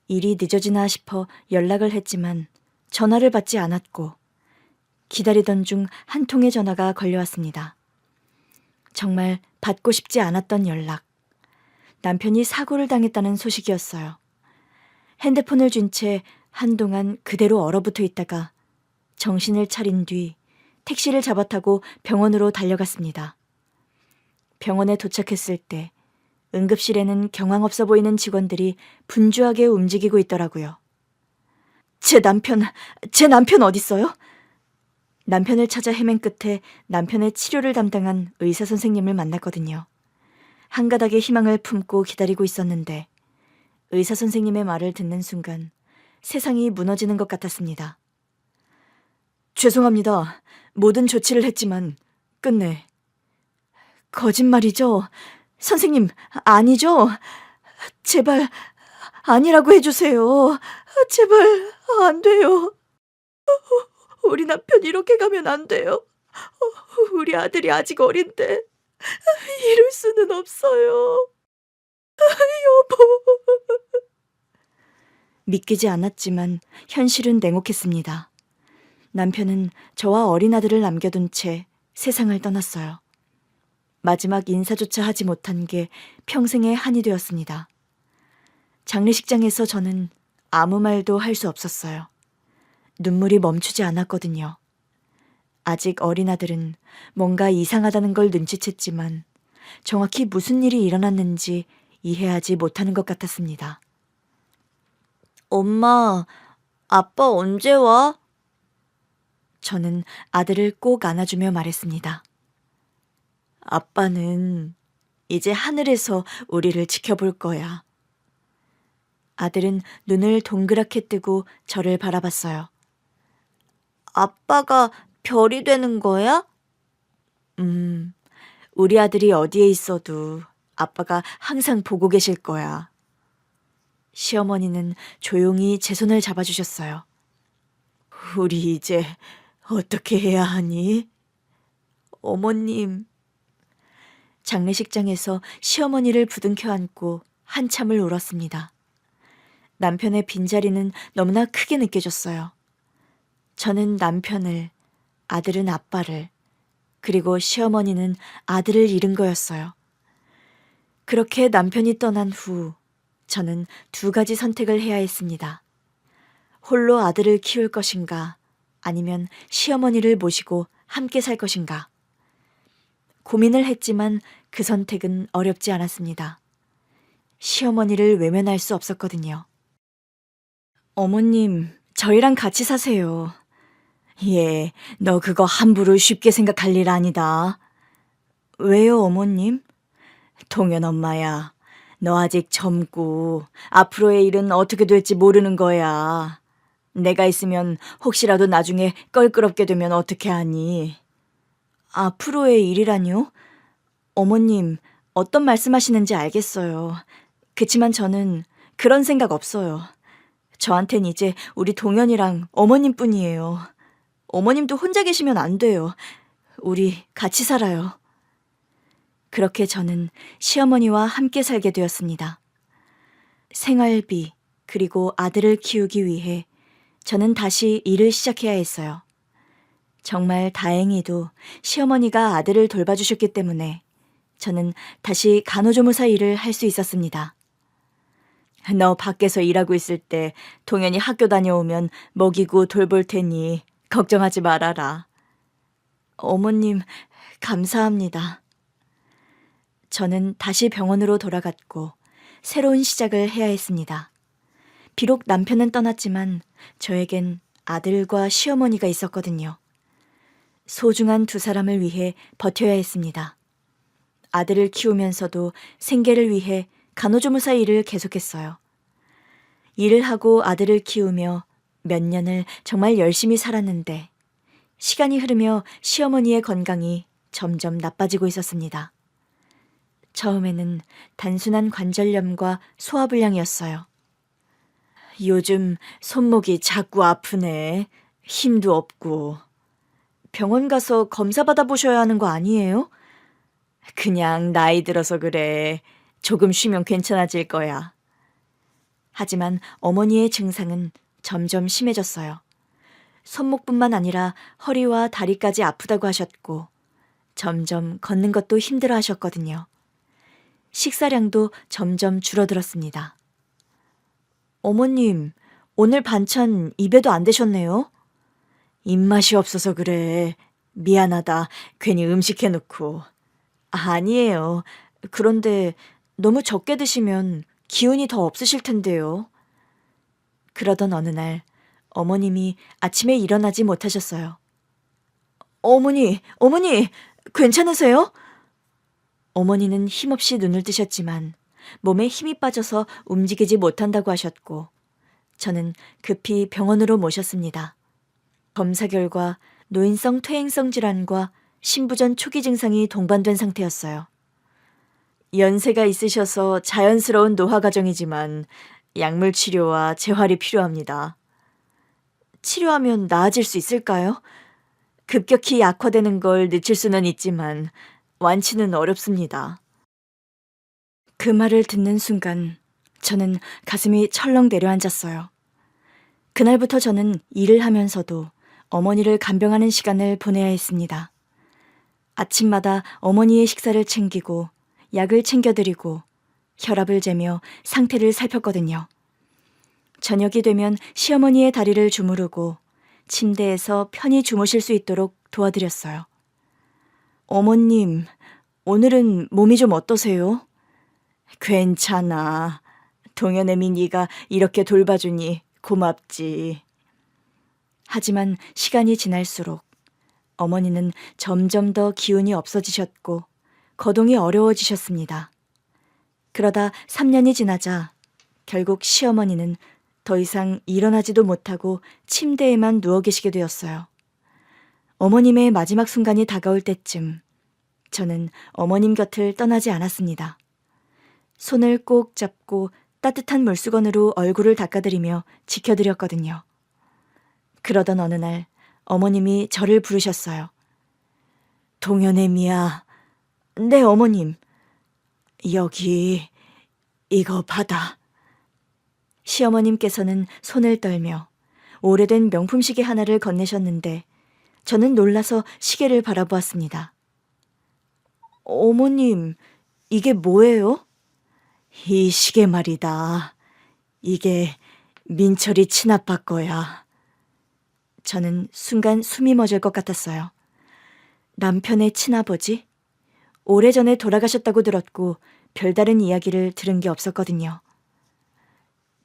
일이 늦어지나 싶어 연락을 했지만 전화를 받지 않았고 기다리던 중 한 통의 전화가 걸려왔습니다. 정말 받고 싶지 않았던 연락. 남편이 사고를 당했다는 소식이었어요. 핸드폰을 쥔 채 한동안 그대로 얼어붙어 있다가 정신을 차린 뒤 택시를 잡아 타고 병원으로 달려갔습니다. 병원에 도착했을 때 응급실에는 경황 없어 보이는 직원들이 분주하게 움직이고 있더라고요. 제 남편 어딨어요? 남편을 찾아 헤맨 끝에 남편의 치료를 담당한 의사 선생님을 만났거든요. 한 가닥의 희망을 품고 기다리고 있었는데 의사 선생님의 말을 듣는 순간 세상이 무너지는 것 같았습니다. 죄송합니다. 모든 조치를 했지만 끝내. 거짓말이죠? 선생님, 아니죠? 제발 아니라고 해주세요. 제발 안 돼요. 우리 남편 이렇게 가면 안 돼요. 우리 아들이 아직 어린데 이럴 수는 없어요. 여보. 믿기지 않았지만 현실은 냉혹했습니다. 남편은 저와 어린 아들을 남겨둔 채 세상을 떠났어요. 마지막 인사조차 하지 못한 게 평생의 한이 되었습니다. 장례식장에서 저는 아무 말도 할 수 없었어요. 눈물이 멈추지 않았거든요. 아직 어린 아들은 뭔가 이상하다는 걸 눈치챘지만 정확히 무슨 일이 일어났는지 이해하지 못하는 것 같았습니다. 엄마, 아빠 언제 와? 저는 아들을 꼭 안아주며 말했습니다. 아빠는 이제 하늘에서 우리를 지켜볼 거야. 아들은 눈을 동그랗게 뜨고 저를 바라봤어요. 아빠가 별이 되는 거야? 우리 아들이 어디에 있어도 아빠가 항상 보고 계실 거야. 시어머니는 조용히 제 손을 잡아주셨어요. 우리 이제 어떻게 해야 하니? 어머님. 장례식장에서 시어머니를 부둥켜 안고 한참을 울었습니다. 남편의 빈자리는 너무나 크게 느껴졌어요. 저는 남편을, 아들은 아빠를, 그리고 시어머니는 아들을 잃은 거였어요. 그렇게 남편이 떠난 후 저는 2가지 선택을 해야 했습니다. 홀로 아들을 키울 것인가, 아니면 시어머니를 모시고 함께 살 것인가. 고민을 했지만 그 선택은 어렵지 않았습니다. 시어머니를 외면할 수 없었거든요. 어머님, 저희랑 같이 사세요. 예, 너 그거 함부로 쉽게 생각할 일 아니다. 왜요, 어머님? 동현 엄마야, 너 아직 젊고 앞으로의 일은 어떻게 될지 모르는 거야. 내가 있으면 혹시라도 나중에 껄끄럽게 되면 어떻게 하니? 앞으로의 일이라뇨? 어머님, 어떤 말씀하시는지 알겠어요. 그치만 저는 그런 생각 없어요. 저한텐 이제 우리 동현이랑 어머님뿐이에요. 어머님도 혼자 계시면 안 돼요. 우리 같이 살아요. 그렇게 저는 시어머니와 함께 살게 되었습니다. 생활비, 그리고 아들을 키우기 위해 저는 다시 일을 시작해야 했어요. 정말 다행히도 시어머니가 아들을 돌봐주셨기 때문에 저는 다시 간호조무사 일을 할 수 있었습니다. 너 밖에서 일하고 있을 때 동현이 학교 다녀오면 먹이고 돌볼 테니 걱정하지 말아라. 어머님, 감사합니다. 저는 다시 병원으로 돌아갔고 새로운 시작을 해야 했습니다. 비록 남편은 떠났지만 저에겐 아들과 시어머니가 있었거든요. 소중한 두 사람을 위해 버텨야 했습니다. 아들을 키우면서도 생계를 위해 간호조무사 일을 계속했어요. 일을 하고 아들을 키우며 몇 년을 정말 열심히 살았는데 시간이 흐르며 시어머니의 건강이 점점 나빠지고 있었습니다. 처음에는 단순한 관절염과 소화불량이었어요. 요즘 손목이 자꾸 아프네. 힘도 없고. 병원 가서 검사 받아보셔야 하는 거 아니에요? 그냥 나이 들어서 그래. 조금 쉬면 괜찮아질 거야. 하지만 어머니의 증상은 점점 심해졌어요. 손목뿐만 아니라 허리와 다리까지 아프다고 하셨고 점점 걷는 것도 힘들어 하셨거든요. 식사량도 점점 줄어들었습니다. 어머님, 오늘 반찬 입에도 안 대셨네요? 입맛이 없어서 그래. 미안하다. 괜히 음식 해놓고. 아니에요. 그런데 너무 적게 드시면 기운이 더 없으실 텐데요. 그러던 어느 날 어머님이 아침에 일어나지 못하셨어요. 어머니, 괜찮으세요? 어머니는 힘없이 눈을 뜨셨지만 몸에 힘이 빠져서 움직이지 못한다고 하셨고 저는 급히 병원으로 모셨습니다. 검사 결과 노인성 퇴행성 질환과 신부전 초기 증상이 동반된 상태였어요. 연세가 있으셔서 자연스러운 노화 과정이지만 약물 치료와 재활이 필요합니다. 치료하면 나아질 수 있을까요? 급격히 약화되는 걸 늦출 수는 있지만 완치는 어렵습니다. 그 말을 듣는 순간 저는 가슴이 철렁 내려앉았어요. 그날부터 저는 일을 하면서도 어머니를 간병하는 시간을 보내야 했습니다. 아침마다 어머니의 식사를 챙기고 약을 챙겨드리고 혈압을 재며 상태를 살폈거든요. 저녁이 되면 시어머니의 다리를 주무르고 침대에서 편히 주무실 수 있도록 도와드렸어요. 어머님, 오늘은 몸이 좀 어떠세요? 괜찮아. 동현애미 네가 이렇게 돌봐주니 고맙지. 하지만 시간이 지날수록 어머니는 점점 더 기운이 없어지셨고 거동이 어려워지셨습니다. 그러다 3년이 지나자 결국 시어머니는 더 이상 일어나지도 못하고 침대에만 누워 계시게 되었어요. 어머님의 마지막 순간이 다가올 때쯤 저는 어머님 곁을 떠나지 않았습니다. 손을 꼭 잡고 따뜻한 물수건으로 얼굴을 닦아드리며 지켜드렸거든요. 그러던 어느 날 어머님이 저를 부르셨어요. 동현애미야. 네, 어머님. 여기 이거 받아. 시어머님께서는 손을 떨며 오래된 명품 시계 하나를 건네셨는데 저는 놀라서 시계를 바라보았습니다. 어머님, 이게 뭐예요? 이 시계 말이다. 이게 민철이 친아빠 거야. 저는 순간 숨이 멎을 것 같았어요. 남편의 친아버지? 오래전에 돌아가셨다고 들었고 별다른 이야기를 들은 게 없었거든요.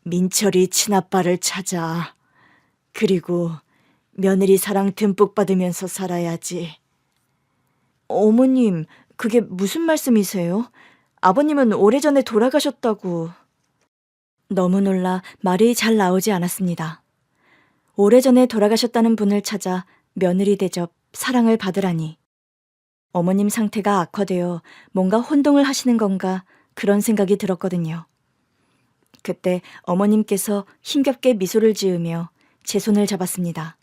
민철이 친아빠를 찾아. 그리고 며느리 사랑 듬뿍 받으면서 살아야지. 어머님, 그게 무슨 말씀이세요? 아버님은 오래전에 돌아가셨다고. 너무 놀라 말이 잘 나오지 않았습니다. 오래전에 돌아가셨다는 분을 찾아 며느리 대접, 사랑을 받으라니. 어머님 상태가 악화되어 뭔가 혼동을 하시는 건가 그런 생각이 들었거든요. 그때 어머님께서 힘겹게 미소를 지으며 제 손을 잡았습니다.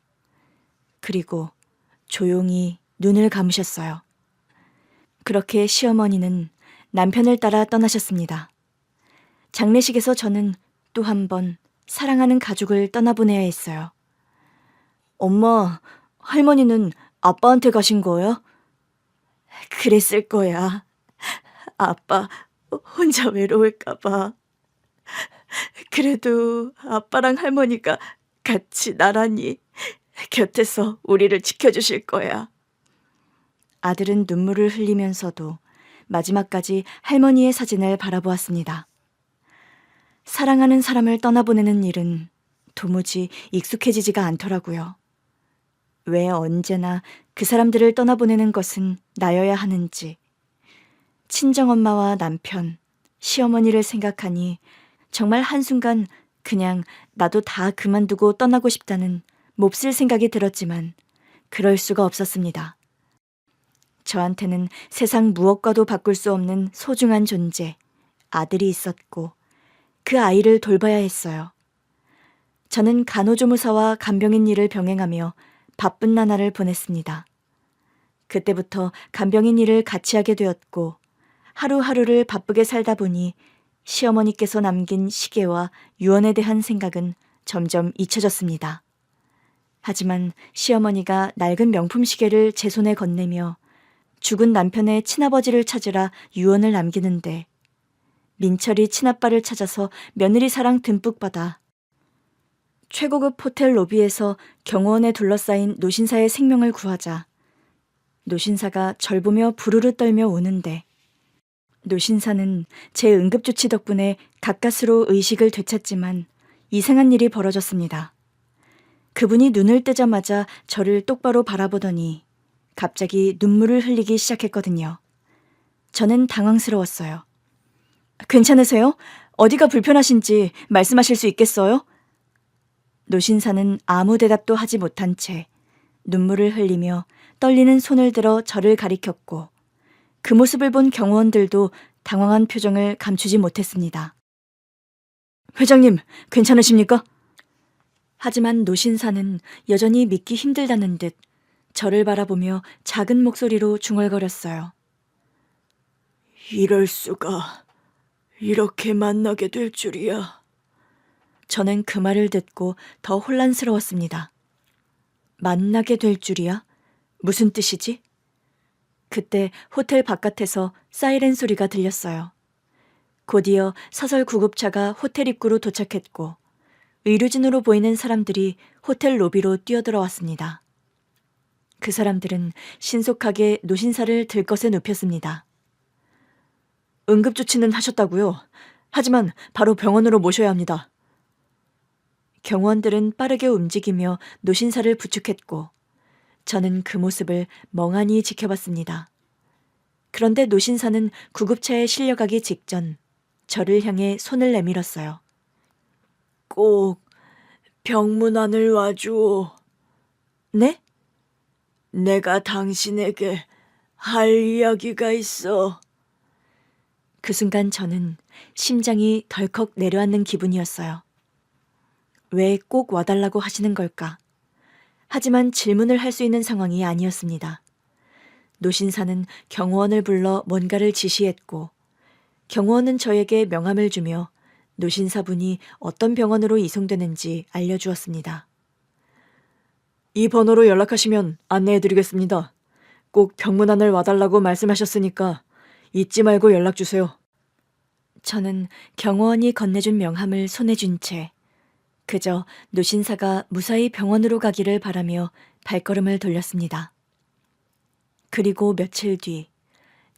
그리고 조용히 눈을 감으셨어요. 그렇게 시어머니는 남편을 따라 떠나셨습니다. 장례식에서 저는 또 한 번 사랑하는 가족을 떠나보내야 했어요. 엄마, 할머니는 아빠한테 가신 거야? 그랬을 거야. 아빠 혼자 외로울까 봐. 그래도 아빠랑 할머니가 같이 나란히 곁에서 우리를 지켜주실 거야. 아들은 눈물을 흘리면서도 마지막까지 할머니의 사진을 바라보았습니다. 사랑하는 사람을 떠나보내는 일은 도무지 익숙해지지가 않더라고요. 왜 언제나 그 사람들을 떠나보내는 것은 나여야 하는지. 친정엄마와 남편, 시어머니를 생각하니 정말 한순간 그냥 나도 다 그만두고 떠나고 싶다는 몹쓸 생각이 들었지만 그럴 수가 없었습니다. 저한테는 세상 무엇과도 바꿀 수 없는 소중한 존재, 아들이 있었고 그 아이를 돌봐야 했어요. 저는 간호조무사와 간병인 일을 병행하며 바쁜 나날을 보냈습니다. 그때부터 간병인 일을 같이 하게 되었고 하루하루를 바쁘게 살다 보니 시어머니께서 남긴 시계와 유언에 대한 생각은 점점 잊혀졌습니다. 하지만 시어머니가 낡은 명품 시계를 제 손에 건네며 죽은 남편의 친아버지를 찾으라 유언을 남기는데 민철이 친아빠를 찾아서 며느리 사랑 듬뿍 받아 최고급 호텔 로비에서 경호원에 둘러싸인 노신사의 생명을 구하자 노신사가 절 보며 부르르 떨며 우는데 노신사는 제 응급조치 덕분에 가까스로 의식을 되찾지만 이상한 일이 벌어졌습니다. 그분이 눈을 뜨자마자 저를 똑바로 바라보더니 갑자기 눈물을 흘리기 시작했거든요. 저는 당황스러웠어요. 괜찮으세요? 어디가 불편하신지 말씀하실 수 있겠어요? 노신사는 아무 대답도 하지 못한 채 눈물을 흘리며 떨리는 손을 들어 저를 가리켰고 그 모습을 본 경호원들도 당황한 표정을 감추지 못했습니다. 회장님, 괜찮으십니까? 하지만 노신사는 여전히 믿기 힘들다는 듯 저를 바라보며 작은 목소리로 중얼거렸어요. 이럴 수가, 이렇게 만나게 될 줄이야. 저는 그 말을 듣고 더 혼란스러웠습니다. 만나게 될 줄이야? 무슨 뜻이지? 그때 호텔 바깥에서 사이렌 소리가 들렸어요. 곧이어 사설 구급차가 호텔 입구로 도착했고 의료진으로 보이는 사람들이 호텔 로비로 뛰어들어왔습니다. 그 사람들은 신속하게 노신사를 들것에 눕혔습니다. 응급조치는 하셨다고요? 하지만 바로 병원으로 모셔야 합니다. 경호원들은 빠르게 움직이며 노신사를 부축했고 저는 그 모습을 멍하니 지켜봤습니다. 그런데 노신사는 구급차에 실려가기 직전 저를 향해 손을 내밀었어요. 꼭 병문 안을 와주오. 네? 내가 당신에게 할 이야기가 있어. 그 순간 저는 심장이 덜컥 내려앉는 기분이었어요. 왜 꼭 와달라고 하시는 걸까? 하지만 질문을 할 수 있는 상황이 아니었습니다. 노신사는 경호원을 불러 뭔가를 지시했고 경호원은 저에게 명함을 주며 노신사분이 어떤 병원으로 이송되는지 알려주었습니다. 이 번호로 연락하시면 안내해드리겠습니다. 꼭 병문 안을 와달라고 말씀하셨으니까 잊지 말고 연락주세요. 저는 경호원이 건네준 명함을 손에 쥔 채 그저 노신사가 무사히 병원으로 가기를 바라며 발걸음을 돌렸습니다. 그리고 며칠 뒤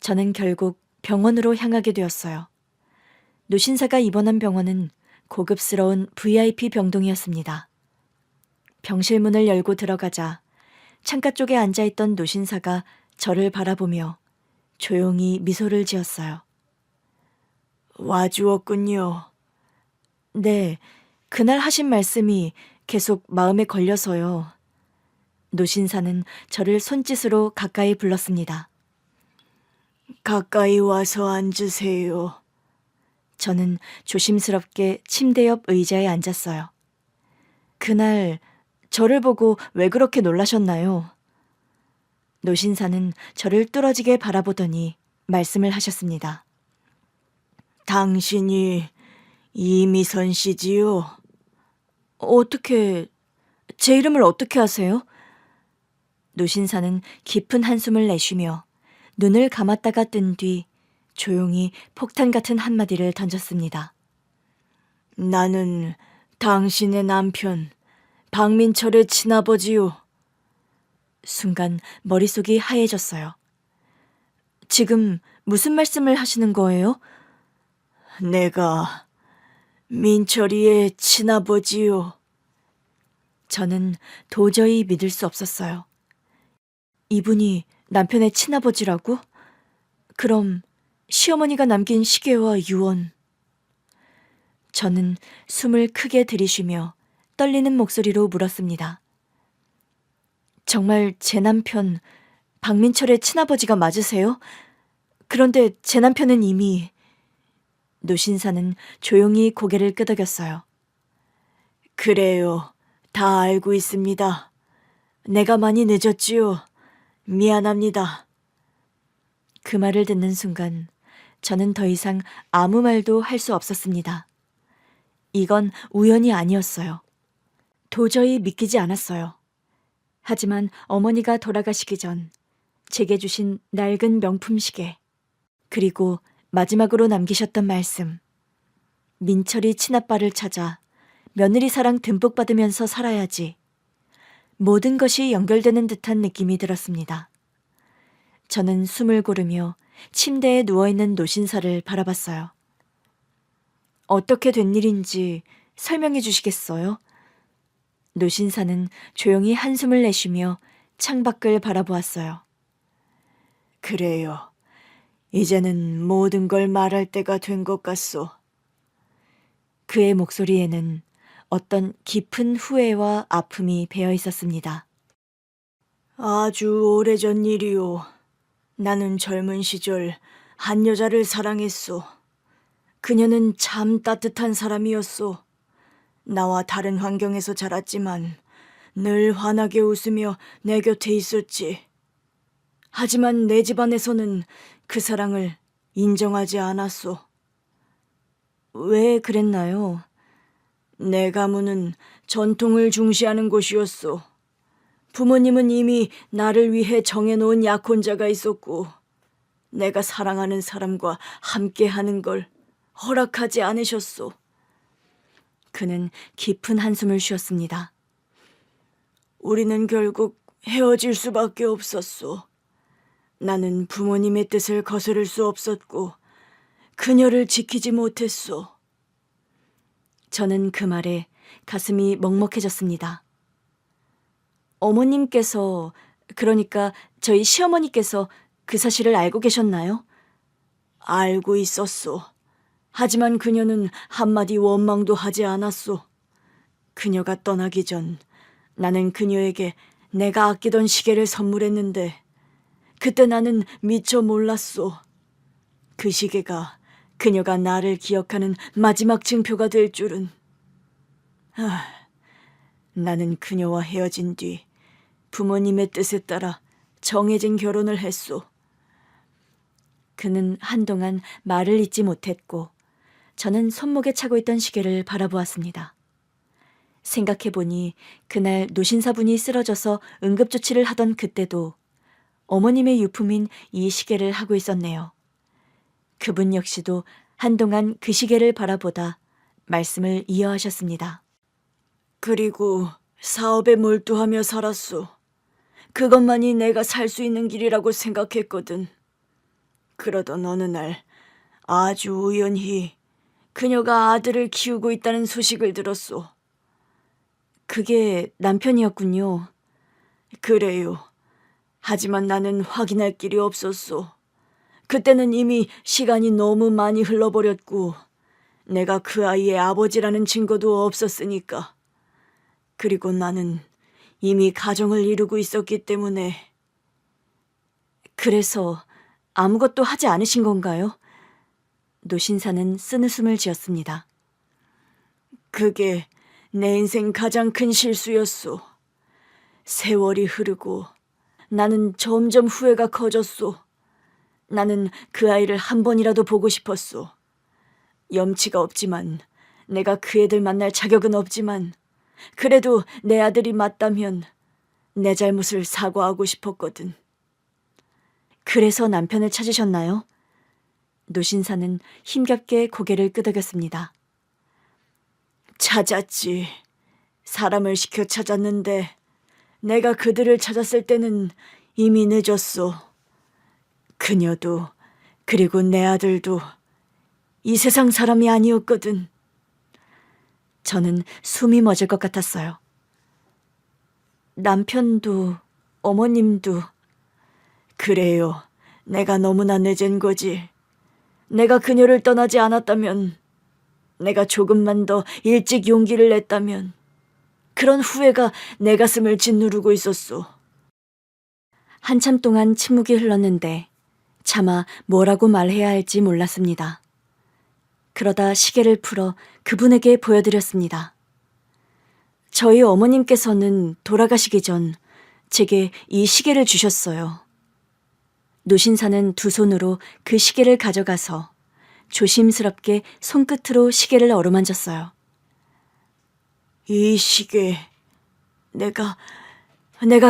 저는 결국 병원으로 향하게 되었어요. 노신사가 입원한 병원은 고급스러운 VIP 병동이었습니다. 병실 문을 열고 들어가자 창가 쪽에 앉아있던 노신사가 저를 바라보며 조용히 미소를 지었어요. 와주었군요. 네, 그날 하신 말씀이 계속 마음에 걸려서요. 노신사는 저를 손짓으로 가까이 불렀습니다. 가까이 와서 앉으세요. 저는 조심스럽게 침대 옆 의자에 앉았어요. 그날 저를 보고 왜 그렇게 놀라셨나요? 노신사는 저를 뚫어지게 바라보더니 말씀을 하셨습니다. 당신이 이미선 씨지요? 어떻게, 제 이름을 어떻게 아세요? 노신사는 깊은 한숨을 내쉬며 눈을 감았다가 뜬 뒤 조용히 폭탄 같은 한마디를 던졌습니다. 나는 당신의 남편 박민철의 친아버지요. 순간 머릿속이 하얘졌어요. 지금 무슨 말씀을 하시는 거예요? 내가 민철이의 친아버지요. 저는 도저히 믿을 수 없었어요. 이분이 남편의 친아버지라고? 그럼 시어머니가 남긴 시계와 유언. 저는 숨을 크게 들이쉬며 떨리는 목소리로 물었습니다. 정말 제 남편 박민철의 친아버지가 맞으세요? 그런데 제 남편은 이미... 노신사는 조용히 고개를 끄덕였어요. 그래요. 다 알고 있습니다. 내가 많이 늦었지요. 미안합니다. 그 말을 듣는 순간 저는 더 이상 아무 말도 할 수 없었습니다. 이건 우연이 아니었어요. 도저히 믿기지 않았어요. 하지만 어머니가 돌아가시기 전 제게 주신 낡은 명품 시계, 그리고 마지막으로 남기셨던 말씀. 민철이 친아빠를 찾아 며느리 사랑 듬뿍 받으면서 살아야지. 모든 것이 연결되는 듯한 느낌이 들었습니다. 저는 숨을 고르며 침대에 누워있는 노신사를 바라봤어요. 어떻게 된 일인지 설명해 주시겠어요? 노신사는 조용히 한숨을 내쉬며 창밖을 바라보았어요. 그래요. 이제는 모든 걸 말할 때가 된 것 같소. 그의 목소리에는 어떤 깊은 후회와 아픔이 배어 있었습니다. 아주 오래전 일이오. 나는 젊은 시절 한 여자를 사랑했소. 그녀는 참 따뜻한 사람이었소. 나와 다른 환경에서 자랐지만 늘 환하게 웃으며 내 곁에 있었지. 하지만 내 집안에서는 그 사랑을 인정하지 않았소. 왜 그랬나요? 내 가문은 전통을 중시하는 곳이었소. 부모님은 이미 나를 위해 정해놓은 약혼자가 있었고 내가 사랑하는 사람과 함께하는 걸 허락하지 않으셨소. 그는 깊은 한숨을 쉬었습니다. 우리는 결국 헤어질 수밖에 없었소. 나는 부모님의 뜻을 거스를 수 없었고 그녀를 지키지 못했소. 저는 그 말에 가슴이 먹먹해졌습니다. 어머님께서, 그러니까 저희 시어머니께서 그 사실을 알고 계셨나요? 알고 있었소. 하지만 그녀는 한마디 원망도 하지 않았소. 그녀가 떠나기 전 나는 그녀에게 내가 아끼던 시계를 선물했는데 그때 나는 미처 몰랐소. 그 시계가 그녀가 나를 기억하는 마지막 증표가 될 줄은. 나는 그녀와 헤어진 뒤 부모님의 뜻에 따라 정해진 결혼을 했소. 그는 한동안 말을 잇지 못했고 저는 손목에 차고 있던 시계를 바라보았습니다. 생각해보니 그날 노신사분이 쓰러져서 응급조치를 하던 그때도 어머님의 유품인 이 시계를 하고 있었네요. 그분 역시도 한동안 그 시계를 바라보다 말씀을 이어하셨습니다. 그리고 사업에 몰두하며 살았소. 그것만이 내가 살 수 있는 길이라고 생각했거든. 그러던 어느 날 아주 우연히 그녀가 아들을 키우고 있다는 소식을 들었소. 그게 남편이었군요. 그래요. 하지만 나는 확인할 길이 없었소. 그때는 이미 시간이 너무 많이 흘러버렸고 내가 그 아이의 아버지라는 증거도 없었으니까. 그리고 나는 이미 가정을 이루고 있었기 때문에. 그래서 아무것도 하지 않으신 건가요? 노신사는 쓴웃음을 지었습니다. 그게 내 인생 가장 큰 실수였소. 세월이 흐르고 나는 점점 후회가 커졌소. 나는 그 아이를 한 번이라도 보고 싶었소. 염치가 없지만, 내가 그 애들 만날 자격은 없지만, 그래도 내 아들이 맞다면 내 잘못을 사과하고 싶었거든. 그래서 남편을 찾으셨나요? 노신사는 힘겹게 고개를 끄덕였습니다. 찾았지. 사람을 시켜 찾았는데 내가 그들을 찾았을 때는 이미 늦었소. 그녀도 그리고 내 아들도 이 세상 사람이 아니었거든. 저는 숨이 멎을 것 같았어요. 남편도 어머님도. 그래요. 내가 너무나 늦은 거지. 내가 그녀를 떠나지 않았다면, 내가 조금만 더 일찍 용기를 냈다면, 그런 후회가 내 가슴을 짓누르고 있었소. 한참 동안 침묵이 흘렀는데 차마 뭐라고 말해야 할지 몰랐습니다. 그러다 시계를 풀어 그분에게 보여드렸습니다. 저희 어머님께서는 돌아가시기 전 제게 이 시계를 주셨어요. 노신사는 두 손으로 그 시계를 가져가서 조심스럽게 손끝으로 시계를 어루만졌어요. 이 시계, 내가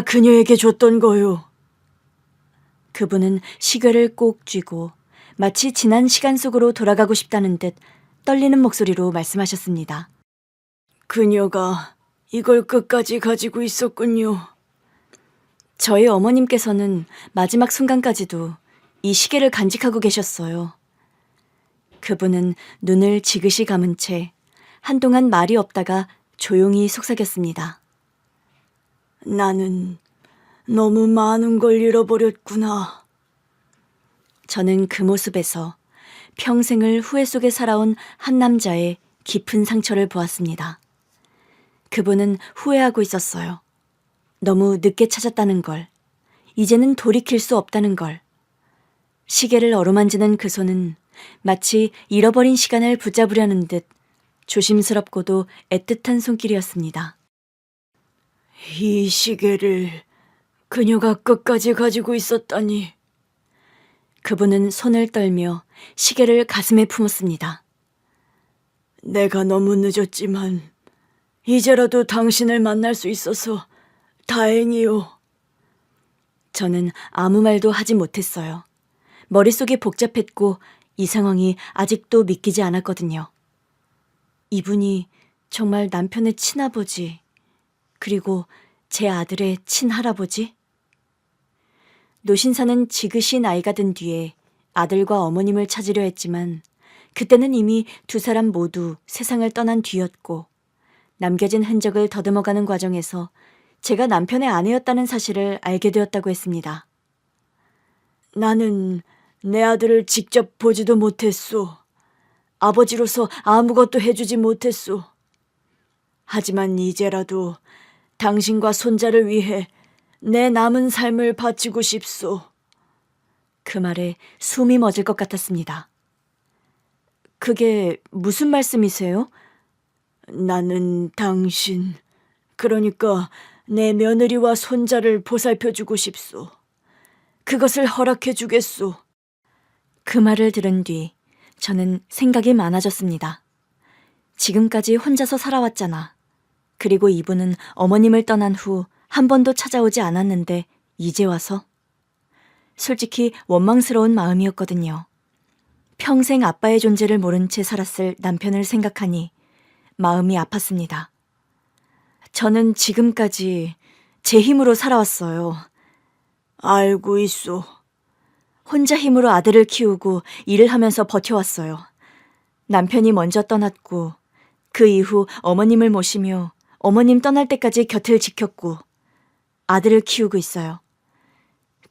그녀에게 줬던 거요. 그분은 시계를 꼭 쥐고 마치 지난 시간 속으로 돌아가고 싶다는 듯 떨리는 목소리로 말씀하셨습니다. 그녀가 이걸 끝까지 가지고 있었군요. 저희 어머님께서는 마지막 순간까지도 이 시계를 간직하고 계셨어요. 그분은 눈을 지그시 감은 채 한동안 말이 없다가 조용히 속삭였습니다. 나는 너무 많은 걸 잃어버렸구나. 저는 그 모습에서 평생을 후회 속에 살아온 한 남자의 깊은 상처를 보았습니다. 그분은 후회하고 있었어요. 너무 늦게 찾았다는 걸, 이제는 돌이킬 수 없다는 걸. 시계를 어루만지는 그 손은 마치 잃어버린 시간을 붙잡으려는 듯 조심스럽고도 애틋한 손길이었습니다. 이 시계를 그녀가 끝까지 가지고 있었다니. 그분은 손을 떨며 시계를 가슴에 품었습니다. 내가 너무 늦었지만 이제라도 당신을 만날 수 있어서 다행이요. 저는 아무 말도 하지 못했어요. 머릿속이 복잡했고 이 상황이 아직도 믿기지 않았거든요. 이분이 정말 남편의 친아버지, 그리고 제 아들의 친할아버지? 노신사는 지그시 나이가 든 뒤에 아들과 어머님을 찾으려 했지만 그때는 이미 두 사람 모두 세상을 떠난 뒤였고 남겨진 흔적을 더듬어가는 과정에서 제가 남편의 아내였다는 사실을 알게 되었다고 했습니다. 나는 내 아들을 직접 보지도 못했소. 아버지로서 아무것도 해주지 못했소. 하지만 이제라도 당신과 손자를 위해 내 남은 삶을 바치고 싶소. 그 말에 숨이 멎을 것 같았습니다. 그게 무슨 말씀이세요? 나는 당신, 그러니까 내 며느리와 손자를 보살펴주고 싶소. 그것을 허락해 주겠소. 그 말을 들은 뒤 저는 생각이 많아졌습니다. 지금까지 혼자서 살아왔잖아. 그리고 이분은 어머님을 떠난 후 한 번도 찾아오지 않았는데 이제 와서? 솔직히 원망스러운 마음이었거든요. 평생 아빠의 존재를 모른 채 살았을 남편을 생각하니 마음이 아팠습니다. 저는 지금까지 제 힘으로 살아왔어요. 알고 있소. 혼자 힘으로 아들을 키우고 일을 하면서 버텨왔어요. 남편이 먼저 떠났고 그 이후 어머님을 모시며 어머님 떠날 때까지 곁을 지켰고 아들을 키우고 있어요.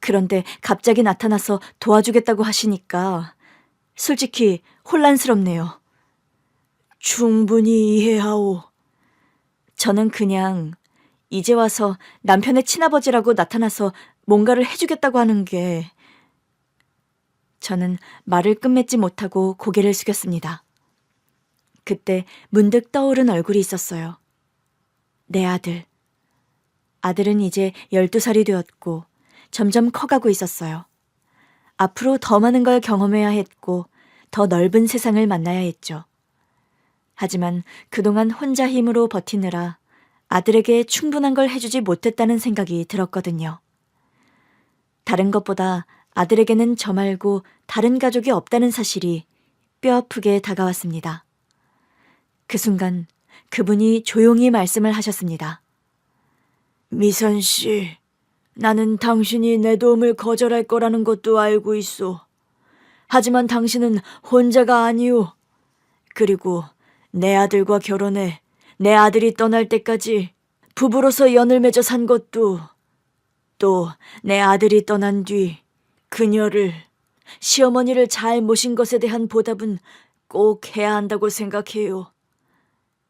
그런데 갑자기 나타나서 도와주겠다고 하시니까 솔직히 혼란스럽네요. 충분히 이해하오. 저는 그냥 이제 와서 남편의 친아버지라고 나타나서 뭔가를 해주겠다고 하는 게 저는 말을 끝맺지 못하고 고개를 숙였습니다. 그때 문득 떠오른 얼굴이 있었어요. 내 아들. 아들은 이제 12살이 되었고 점점 커가고 있었어요. 앞으로 더 많은 걸 경험해야 했고 더 넓은 세상을 만나야 했죠. 하지만 그동안 혼자 힘으로 버티느라 아들에게 충분한 걸 해주지 못했다는 생각이 들었거든요. 다른 것보다 아들에게는 저 말고 다른 가족이 없다는 사실이 뼈아프게 다가왔습니다. 그 순간 그분이 조용히 말씀을 하셨습니다. 미선 씨, 나는 당신이 내 도움을 거절할 거라는 것도 알고 있소. 하지만 당신은 혼자가 아니오. 그리고 내 아들과 결혼해 내 아들이 떠날 때까지 부부로서 연을 맺어 산 것도, 또 내 아들이 떠난 뒤 그녀를, 시어머니를 잘 모신 것에 대한 보답은 꼭 해야 한다고 생각해요.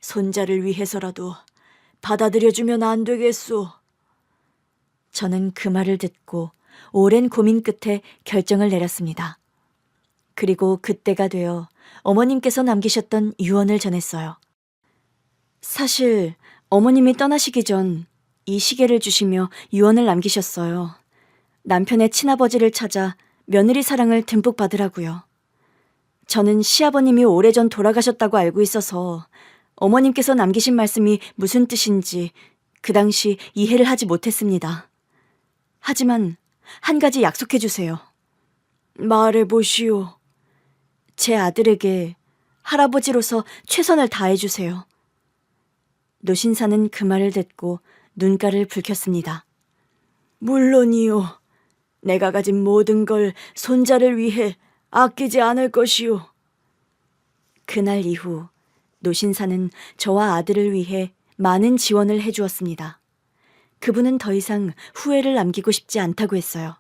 손자를 위해서라도 받아들여주면 안 되겠소. 저는 그 말을 듣고 오랜 고민 끝에 결정을 내렸습니다. 그리고 그때가 되어 어머님께서 남기셨던 유언을 전했어요. 사실 어머님이 떠나시기 전 이 시계를 주시며 유언을 남기셨어요. 남편의 친아버지를 찾아 며느리 사랑을 듬뿍 받으라고요. 저는 시아버님이 오래전 돌아가셨다고 알고 있어서 어머님께서 남기신 말씀이 무슨 뜻인지 그 당시 이해를 하지 못했습니다. 하지만 한 가지 약속해 주세요. 말해보시오. 제 아들에게 할아버지로서 최선을 다해 주세요. 노신사는 그 말을 듣고 눈가를 붉혔습니다. 물론이요. 내가 가진 모든 걸 손자를 위해 아끼지 않을 것이오. 그날 이후 노신사는 저와 아들을 위해 많은 지원을 해주었습니다. 그분은 더 이상 후회를 남기고 싶지 않다고 했어요.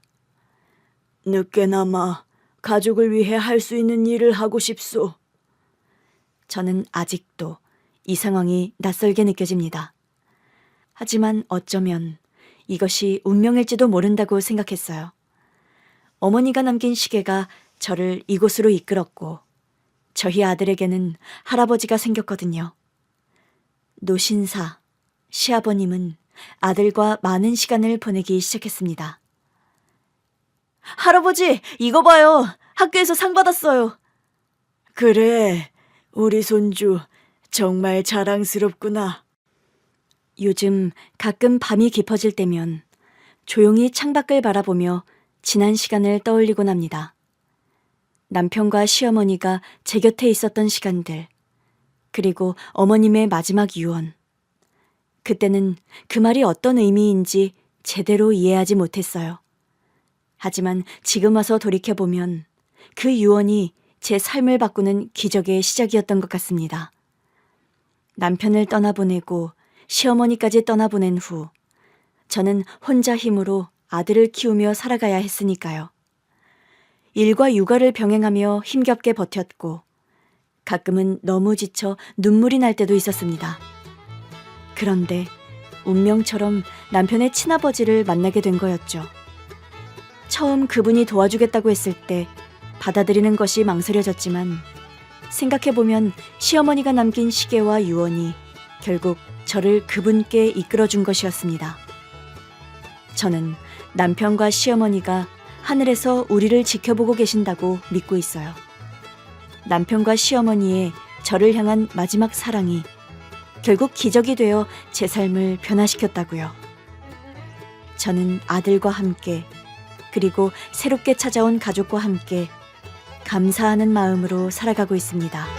늦게나마 가족을 위해 할 수 있는 일을 하고 싶소. 저는 아직도 이 상황이 낯설게 느껴집니다. 하지만 어쩌면 이것이 운명일지도 모른다고 생각했어요. 어머니가 남긴 시계가 저를 이곳으로 이끌었고 저희 아들에게는 할아버지가 생겼거든요. 노신사, 시아버님은 아들과 많은 시간을 보내기 시작했습니다. 할아버지, 이거 봐요. 학교에서 상 받았어요. 그래, 우리 손주 정말 자랑스럽구나. 요즘 가끔 밤이 깊어질 때면 조용히 창밖을 바라보며 지난 시간을 떠올리곤 합니다. 남편과 시어머니가 제 곁에 있었던 시간들, 그리고 어머님의 마지막 유언. 그때는 그 말이 어떤 의미인지 제대로 이해하지 못했어요. 하지만 지금 와서 돌이켜보면 그 유언이 제 삶을 바꾸는 기적의 시작이었던 것 같습니다. 남편을 떠나보내고 시어머니까지 떠나보낸 후 저는 혼자 힘으로 아들을 키우며 살아가야 했으니까요. 일과 육아를 병행하며 힘겹게 버텼고 가끔은 너무 지쳐 눈물이 날 때도 있었습니다. 그런데 운명처럼 남편의 친아버지를 만나게 된 거였죠. 처음 그분이 도와주겠다고 했을 때 받아들이는 것이 망설여졌지만 생각해보면 시어머니가 남긴 시계와 유언이 결국 저를 그분께 이끌어준 것이었습니다. 저는 남편과 시어머니가 하늘에서 우리를 지켜보고 계신다고 믿고 있어요. 남편과 시어머니의 저를 향한 마지막 사랑이 결국 기적이 되어 제 삶을 변화시켰다고요. 저는 아들과 함께 그리고 새롭게 찾아온 가족과 함께 감사하는 마음으로 살아가고 있습니다.